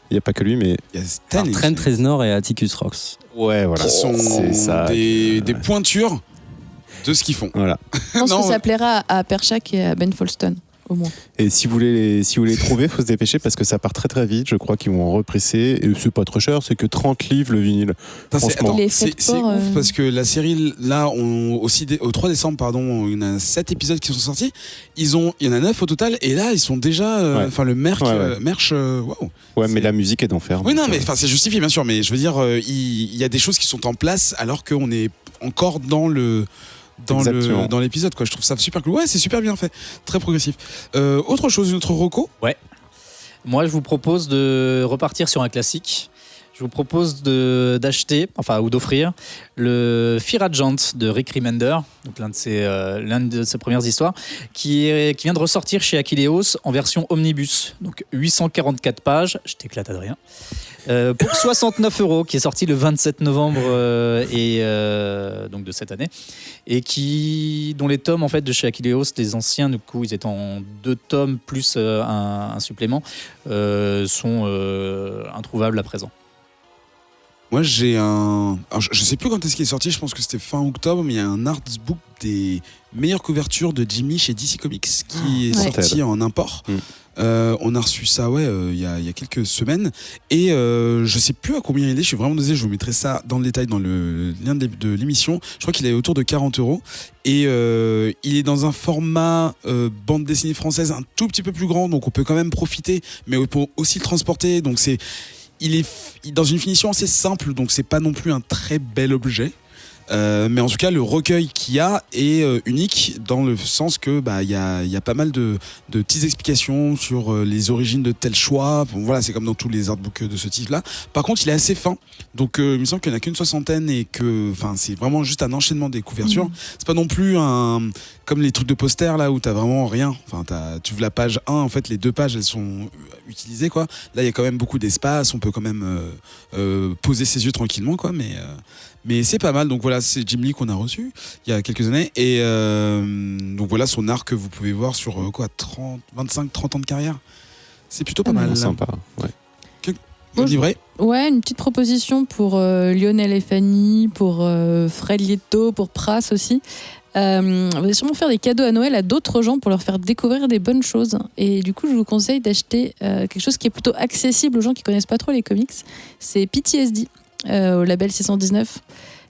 il n'y a pas que lui, mais Il y a Stan Alors, Trent Reznor et Atticus Ross. ouais, voilà. qui sont C'est ça. des pointures de ce qu'ils font. Voilà. Je pense Non, que ça plaira à Perchak et à Ben Folston, au moins. Et si vous voulez les trouver, il faut se dépêcher parce que ça part très très vite. Je crois qu'ils vont en represser. Et c'est pas trop cher, c'est que 30 livres le vinyle. Putain, Franchement. Les c'est fêtes pour, ouf parce que la série là, au 3 décembre, pardon, il y en a 7 épisodes qui sont sortis. Il y en a 9 au total et là ils sont déjà, Ouais. enfin le merch, Ouais. waouh. Ouais, mais C'est- la musique est d'enfer. Oui, non, donc, mais enfin, c'est justifié, bien sûr, mais je veux dire, il y a des choses qui sont en place alors qu'on est encore dans Exactement. dans l'épisode, quoi. Je trouve ça super cool. Ouais, c'est super bien fait, très progressif. Autre chose, une autre reco. Moi, je vous propose de repartir sur un classique. Je vous propose d'acheter, ou d'offrir, le Fear Agent de Rick Remender, donc l'un de ses premières histoires, qui vient de ressortir chez Achilleos en version omnibus, donc 844 pages. Je t'éclate, Adrien. Pour 69 €, qui est sorti le 27 novembre donc de cette année, et dont les tomes en fait de chez Achilleos, des anciens, du coup ils étaient en 2 tomes plus un supplément, sont introuvables à présent. Moi, j'ai un. Alors, je sais plus quand est-ce qu'il est sorti, je pense que c'était fin octobre, mais il y a un artbook des meilleures couvertures de Jimmy chez DC Comics qui est Ouais. sorti en import. On a reçu ça il y a quelques semaines et je sais plus à combien il est, je suis vraiment désolé, je vous mettrai ça dans le détail dans le lien de l'émission. Je crois qu'il est autour de 40 € et il est dans un format bande dessinée française un tout petit peu plus grand, donc on peut quand même profiter, mais on peut aussi le transporter, donc il est dans une finition assez simple, donc c'est pas non plus un très bel objet. Mais en tout cas, le recueil qu'il y a est unique dans le sens que il y a pas mal de petites explications sur les origines de tel choix. Bon, voilà, c'est comme dans tous les artbooks de ce type-là. Par contre, il est assez fin, donc il me semble qu'il n'y en a qu'une 60aine et que, c'est vraiment juste un enchaînement des couvertures. C'est pas non plus comme les trucs de poster là où t'as vraiment rien. Enfin, tu ouvres la page 1, en fait, les 2 pages elles sont utilisées, quoi. Là, il y a quand même beaucoup d'espace, on peut quand même poser ses yeux tranquillement, quoi. Mais c'est pas mal, donc voilà, c'est Jim Lee qu'on a reçu il y a quelques années, et donc voilà son arc que vous pouvez voir sur 25-30 ans de carrière. C'est plutôt pas mal. Sympa. Ouais. Moi, Livré. Ouais, une petite proposition pour Lionel et Fanny, pour Fred Lieto, pour Pras aussi. Vous allez sûrement faire des cadeaux à Noël à d'autres gens pour leur faire découvrir des bonnes choses. Et du coup, je vous conseille d'acheter quelque chose qui est plutôt accessible aux gens qui connaissent pas trop les comics. C'est PTSD. au label 619,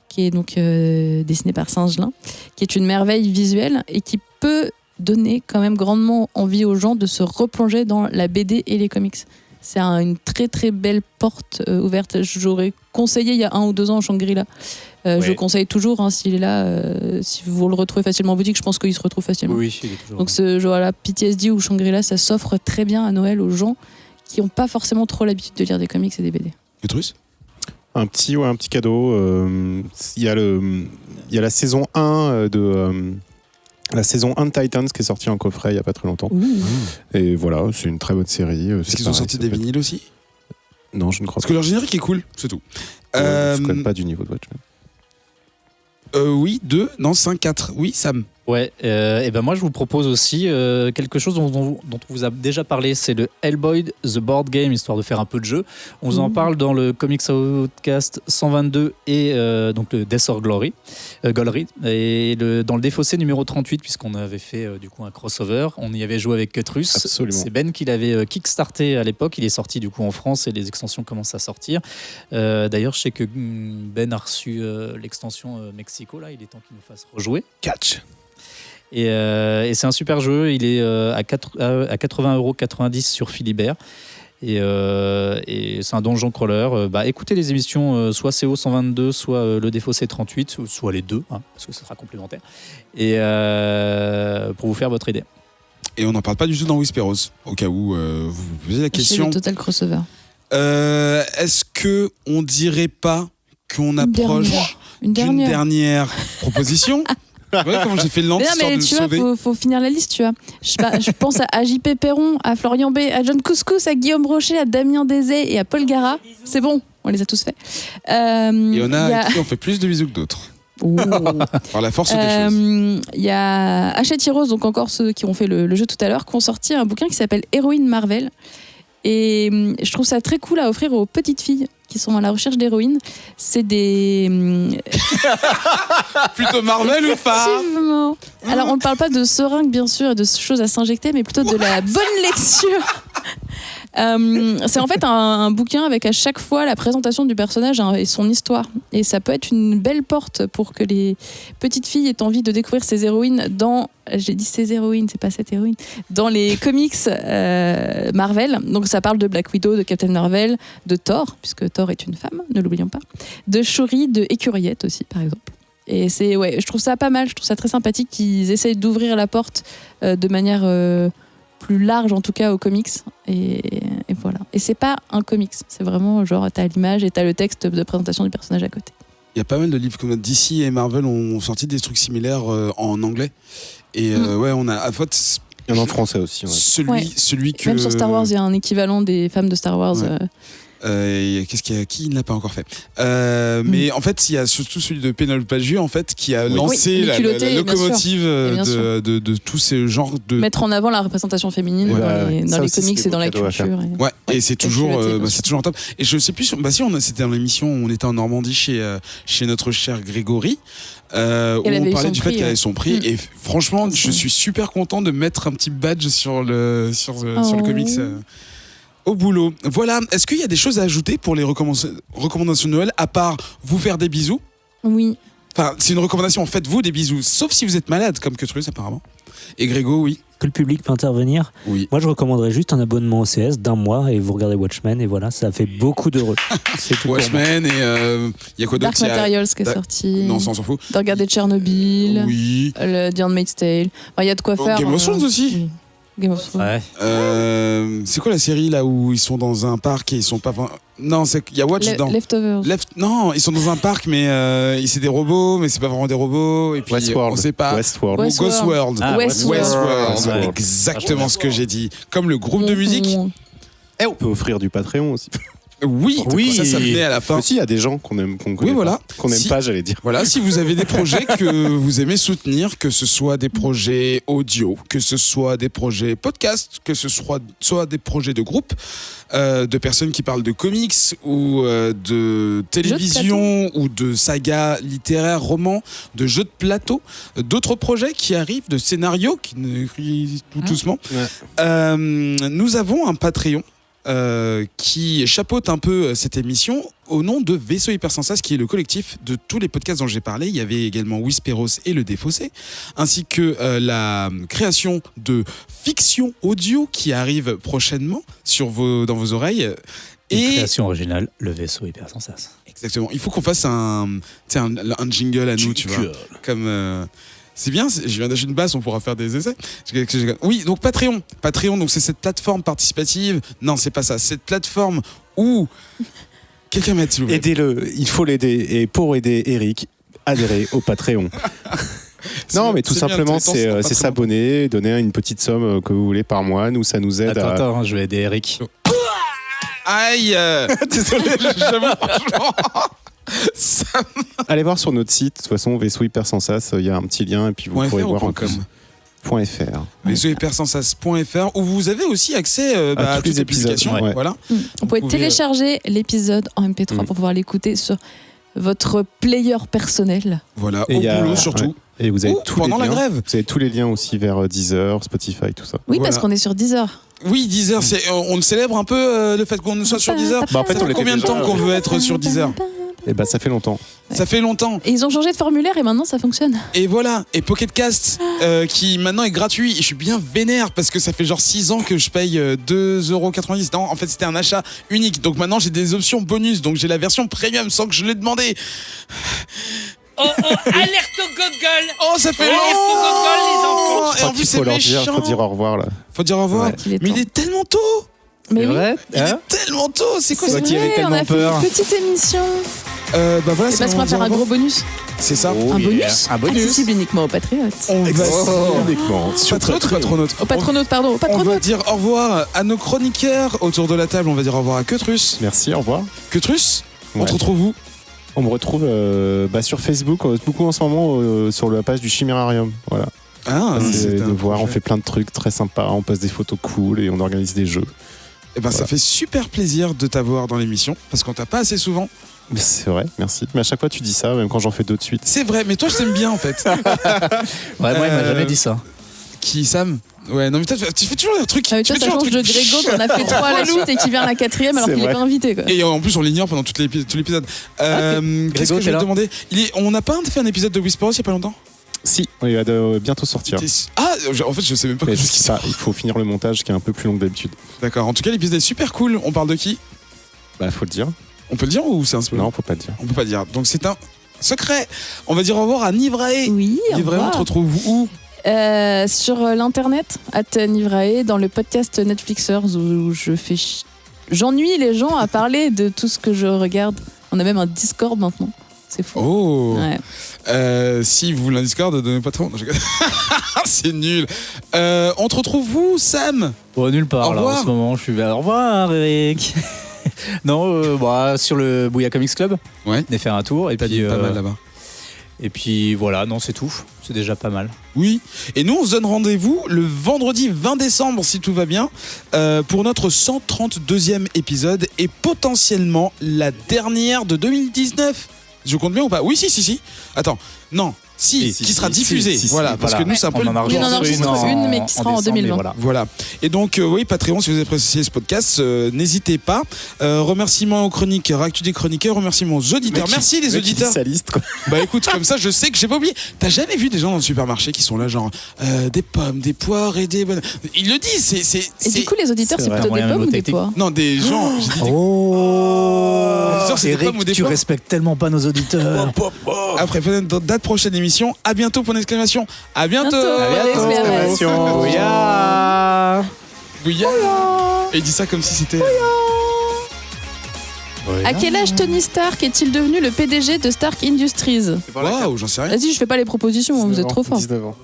qui est donc dessiné par Singelin, qui est une merveille visuelle et qui peut donner quand même grandement envie aux gens de se replonger dans la BD et les comics. C'est une très très belle porte ouverte. J'aurais conseillé il y a 1 ou 2 ans Shangri-La. Je conseille toujours, s'il est là, si vous le retrouvez facilement en boutique, je pense qu'il se retrouve facilement. Oui, il est toujours. Donc ce genre-là, PTSD ou Shangri-La, ça s'offre très bien à Noël aux gens qui n'ont pas forcément trop l'habitude de lire des comics et des BD. Petrus ? Un petit cadeau. Il y a la saison 1 la saison 1 de Titans qui est sortie en coffret il n'y a pas très longtemps. Et voilà, c'est une très bonne série. Est-ce qu'ils ont sorti des vinyles aussi ? Non, je ne crois Parce que leur générique est cool, c'est tout. Je ne connais pas du niveau de Watchmen. Oui, 2, non, 5, 4. Oui, Sam. Ouais, et ben moi je vous propose aussi quelque chose dont on vous a déjà parlé, c'est le Hellboy The Board Game, histoire de faire un peu de jeu. On vous en parle dans le Comics Outcast 122 et donc le Death or Glory, et dans le Défaussé numéro 38, puisqu'on avait fait du coup un crossover, on y avait joué avec Cutrus. Absolument. C'est Ben qui l'avait kickstarté à l'époque, il est sorti du coup en France et les extensions commencent à sortir. D'ailleurs je sais que Ben a reçu l'extension Mexico, là il est temps qu'il nous fasse rejouer. Catch. Et c'est un super jeu, il est à 80,90€ sur Philibert. Et c'est un donjon crawler. Écoutez les émissions, soit CO 122, soit le Défaussé 38, soit les deux, parce que ce sera complémentaire. Et pour vous faire votre idée. Et on n'en parle pas du tout dans Whisperos, au cas où vous vous posez la question. C'est le Total Crossover. Est-ce qu'on dirait pas qu'on approche une d'une dernière proposition? Ouais, comment j'ai fait le lent, histoire de tu sauver. vois, faut finir la liste, tu vois. Je pense à JP Perron, à Florian B, à John Couscous, à Guillaume Rocher, à Damien Dezay et à Paul Gara. C'est bon, on les a tous faits. Il y en a à qui on fait plus de bisous que d'autres. Par la force des choses. Il y a Hachette Heroes, donc encore ceux qui ont fait le jeu tout à l'heure, qui ont sorti un bouquin qui s'appelle Héroïne Marvel. Et je trouve ça très cool à offrir aux petites filles qui sont à la recherche d'héroïnes. C'est des... Plutôt Marvel ou pas? Effectivement. Alors, on ne parle pas de seringues, bien sûr, et de choses à s'injecter, mais plutôt de la bonne lecture. C'est en fait un bouquin avec à chaque fois la présentation du personnage et son histoire. Et ça peut être une belle porte pour que les petites filles aient envie de découvrir ces héroïnes dans... J'ai dit ces héroïnes, c'est pas cette héroïne. Dans les comics Marvel. Donc ça parle de Black Widow, de Captain Marvel, de Thor, puisque Thor est une femme, ne l'oublions pas. De Shuri, de Écuriette aussi, par exemple. Et je trouve ça pas mal, je trouve ça très sympathique qu'ils essayent d'ouvrir la porte de manière plus large, en tout cas, aux comics. Et voilà. Et c'est pas un comics, c'est vraiment genre t'as l'image et t'as le texte de présentation du personnage à côté. Il y a pas mal de livres comme DC et Marvel ont sorti des trucs similaires en anglais. Et on a à faute. Il y en a en français aussi. Ouais. Celui que. Même sur Star Wars, il y a un équivalent des femmes de Star Wars. Ouais. Qui ne l'a pas encore fait, mais en fait il y a surtout celui de Pénélope Bagieux en fait qui a lancé la locomotive de tous ces genres de mettre en avant la représentation féminine dans les comics et dans la culture et c'est toujours top. Et je sais plus c'était dans l'émission où on était en Normandie chez notre cher Grégory où on parlait du fait qu'elle avait son prix et franchement je suis super content de mettre un petit badge sur le comics au boulot. Voilà, est-ce qu'il y a des choses à ajouter pour les recommandations de Noël, à part vous faire des bisous? Oui. Enfin, c'est une recommandation, faites-vous des bisous, sauf si vous êtes malade, comme Cutrus apparemment. Et Grégo, oui. Que le public peut intervenir. Oui. Moi, je recommanderais juste un abonnement au CS d'1 mois et vous regardez Watchmen et voilà, ça fait beaucoup d'heureux. C'est tout. Watchmen et il y a quoi d'autre? Dark Materials qui est sorti. Non, ça on s'en fout. De regarder Tchernobyl. Oui. Le The Handmaid's Tale. Il y a de quoi faire. Game of Thrones aussi. Oui. Game of Thrones. Ouais. C'est quoi la série là où ils sont dans un parc et ils sont pas... Non, il y a Watch dedans. Leftovers. Non, ils sont dans un parc mais c'est des robots, mais c'est pas vraiment des robots. Et puis Westworld. on sait pas. Westworld. Westworld. Westworld. Exactement ce que j'ai dit. Comme le groupe de musique. Et on peut offrir du Patreon aussi. Oui, ça venait à la fin. Aussi, il y a des gens qu'on aime, qu'on connaît qu'on n'aime pas, j'allais dire. Voilà, si vous avez des projets que vous aimez soutenir, que ce soit des projets audio, que ce soit des projets podcast, que ce soit des projets de groupe, de personnes qui parlent de comics ou de télévision ou de sagas littéraires, romans, de jeux de plateau, d'autres projets qui arrivent, de scénarios qui écrivent tout doucement. Nous avons un Patreon qui chapeaute un peu cette émission au nom de Vaisseau Hypersensas, qui est le collectif de tous les podcasts dont j'ai parlé. Il y avait également Whisperos et Le Défaussé, ainsi que la création de fiction audio qui arrive prochainement dans vos oreilles. Une création originale, Le Vaisseau Hypersensas. Exactement. Il faut qu'on fasse un jingle à nous, tu vois. Comme c'est bien, je viens d'acheter une basse, on pourra faire des essais. Oui, donc Patreon. Patreon, donc c'est cette plateforme participative. Non, c'est pas ça. Cette plateforme où quelqu'un m'aide, s'il vous plaît. Aidez-le, il faut l'aider. Et pour aider Eric, adhérez au Patreon. Non, mais tout simplement, c'est s'abonner, donner une petite somme que vous voulez par mois. Nous, ça nous aide Attends, je vais aider Eric. Aïe. Désolé, j'avoue, franchement. Allez voir sur notre site, de toute façon, Vaisseau Hypersensas, il y a un petit lien et puis vous pourrez voir en plus. .fr. vaisseauhypersensas.fr, où vous avez aussi accès à toutes les applications. Ouais. Voilà. Vous pouvez télécharger l'épisode en MP3 pour pouvoir l'écouter sur votre player personnel. Voilà, au boulot surtout. Et vous avez tous pendant les liens. la grève. Vous avez tous les liens aussi vers Deezer, Spotify, tout ça. Oui, Voilà. parce qu'on est sur Deezer. Oui, Deezer, on célèbre un peu le fait qu'on soit sur Deezer. Bah, en fait, on l'était combien de déjà, temps qu'on veut être sur Deezer? Et bah ça fait longtemps. Ouais. Ça fait longtemps. Et ils ont changé de formulaire et maintenant ça fonctionne. Et voilà, et Pocket Cast qui maintenant est gratuit. Et je suis bien vénère parce que ça fait genre 6 ans que je paye 2,90€. Non, en fait c'était un achat unique. Donc maintenant j'ai des options bonus. Donc j'ai la version premium sans que je l'ai demandé. Oh, alerte au Google. Oh, ça fait Alerte au Google, les enfants. Et en plus c'est faut leur dire, méchant. faut dire au revoir là. Faut dire au revoir. Ouais. Il est Mais temps. il est tellement tôt. Mais C'est oui. vrai Il est tellement tôt. C'est quoi C'est ça? toi qui avais tellement on a fait peur. une petite émission. Bah voilà, C'est c'est parce qu'on va faire un gros bonus. C'est ça. Oh, un yeah. bonus Un bonus. accessible uniquement aux patriotes. On va Uniquement sur Patriote ou patronote? Au patronaute, pardon. Au On va patronaute. dire au revoir à nos chroniqueurs autour de la table. On va dire au revoir à Queutrus. Merci, au revoir. Queutrus, on Ouais. te retrouve où? On me retrouve sur Facebook, beaucoup en ce moment sur la page du Chimérarium. Voilà. Ah, C'est de un voir, on projet. fait plein de trucs très sympas, on poste des photos cool et on organise des jeux. Eh ben, ça fait super plaisir de t'avoir dans l'émission parce qu'on t'a pas assez souvent. Mais c'est vrai, merci. Mais à chaque fois tu dis ça, même quand j'en fais d'autres suite. C'est vrai, mais toi je t'aime bien en fait. Ouais, moi, il m'a jamais dit ça. Qui, Sam? Ouais, non mais toi tu fais toujours un truc. Ah, mais tu toi, fais ça toujours un change de truc. Grégo qu'on a fait 3 à la suite et qui vient à la 4e alors C'est qu'il est vrai. pas invité. Quoi. Et en plus on l'ignore pendant tout l'épisode. Qu'est-ce Grégo, que je t'es vais là te demander? On n'a pas fait un épisode de Whisperos il y a pas longtemps? Si, il va bientôt sortir. Ah, en fait je sais même pas Mais ce qui sort. il faut finir le montage qui est un peu plus long que d'habitude. D'accord, en tout cas l'épisode est super cool. On parle de qui? Bah faut le dire. On peut le dire ou c'est un spoiler? Non, faut pas le dire. On peut pas dire. Donc c'est un secret. On va dire au revoir à Nivrae. Oui, au Nivrae, on revoir. te retrouve où? Sur l'internet, @Nivrae, dans le podcast Netflixers où j'ennuie les gens à parler de tout ce que je regarde. On a même un Discord maintenant. C'est fou. Oh. Ouais. Si vous voulez un Discord, donnez pas trop. Non, je rigole. C'est nul. On te retrouve où, Sam? Bon, nulle Au part là revoir. en ce moment. Je suis au revoir, Eric. Non, sur le Bouya Comics Club. Ouais. On est faire un tour et puis Pas mal là-bas. et puis voilà, non, c'est tout. C'est déjà pas mal. Oui. Et nous, on se donne rendez-vous le vendredi 20 décembre, si tout va bien, pour notre 132e épisode et potentiellement la dernière de 2019. Je compte bien ou pas? Oui, si. Attends, non. Si, Si, qui sera si, diffusée. si, voilà, si, parce voilà. que nous, c'est un peu On en a Oui, on en enregistré enregistre une, mais qui sera en décembre, 2020. mais voilà. Voilà. Et donc, oui, Patreon, si vous avez apprécié ce podcast, n'hésitez pas. Remerciements aux chroniqueurs, actu des chroniqueurs, remerciements aux auditeurs. Merci les auditeurs. Sa liste, quoi. Bah écoute, comme ça, je sais que j'ai pas oublié. T'as jamais vu des gens dans le supermarché qui sont là, genre des pommes, des poires et des bananes? Ils le disent, Et du coup, les auditeurs, C'est c'est vrai. plutôt des Moyen pommes ou des mnémotechnique. poires? non, des gens. J'ai dit des- Oh, Auditeurs, c'est des pommes ou des tu poires respectes tellement pas nos auditeurs. Après, peut-être dans date prochaine émission. À bientôt, point d'exclamation. À bientôt. Bientôt. Allez, Exclamation. Bouya. Bouya. Et il dit ça comme si c'était. À quel âge Tony Stark est-il devenu le PDG de Stark Industries? Waouh, j'en sais rien. Vas-y, je fais pas les propositions, vous êtes trop forts. 19 ans.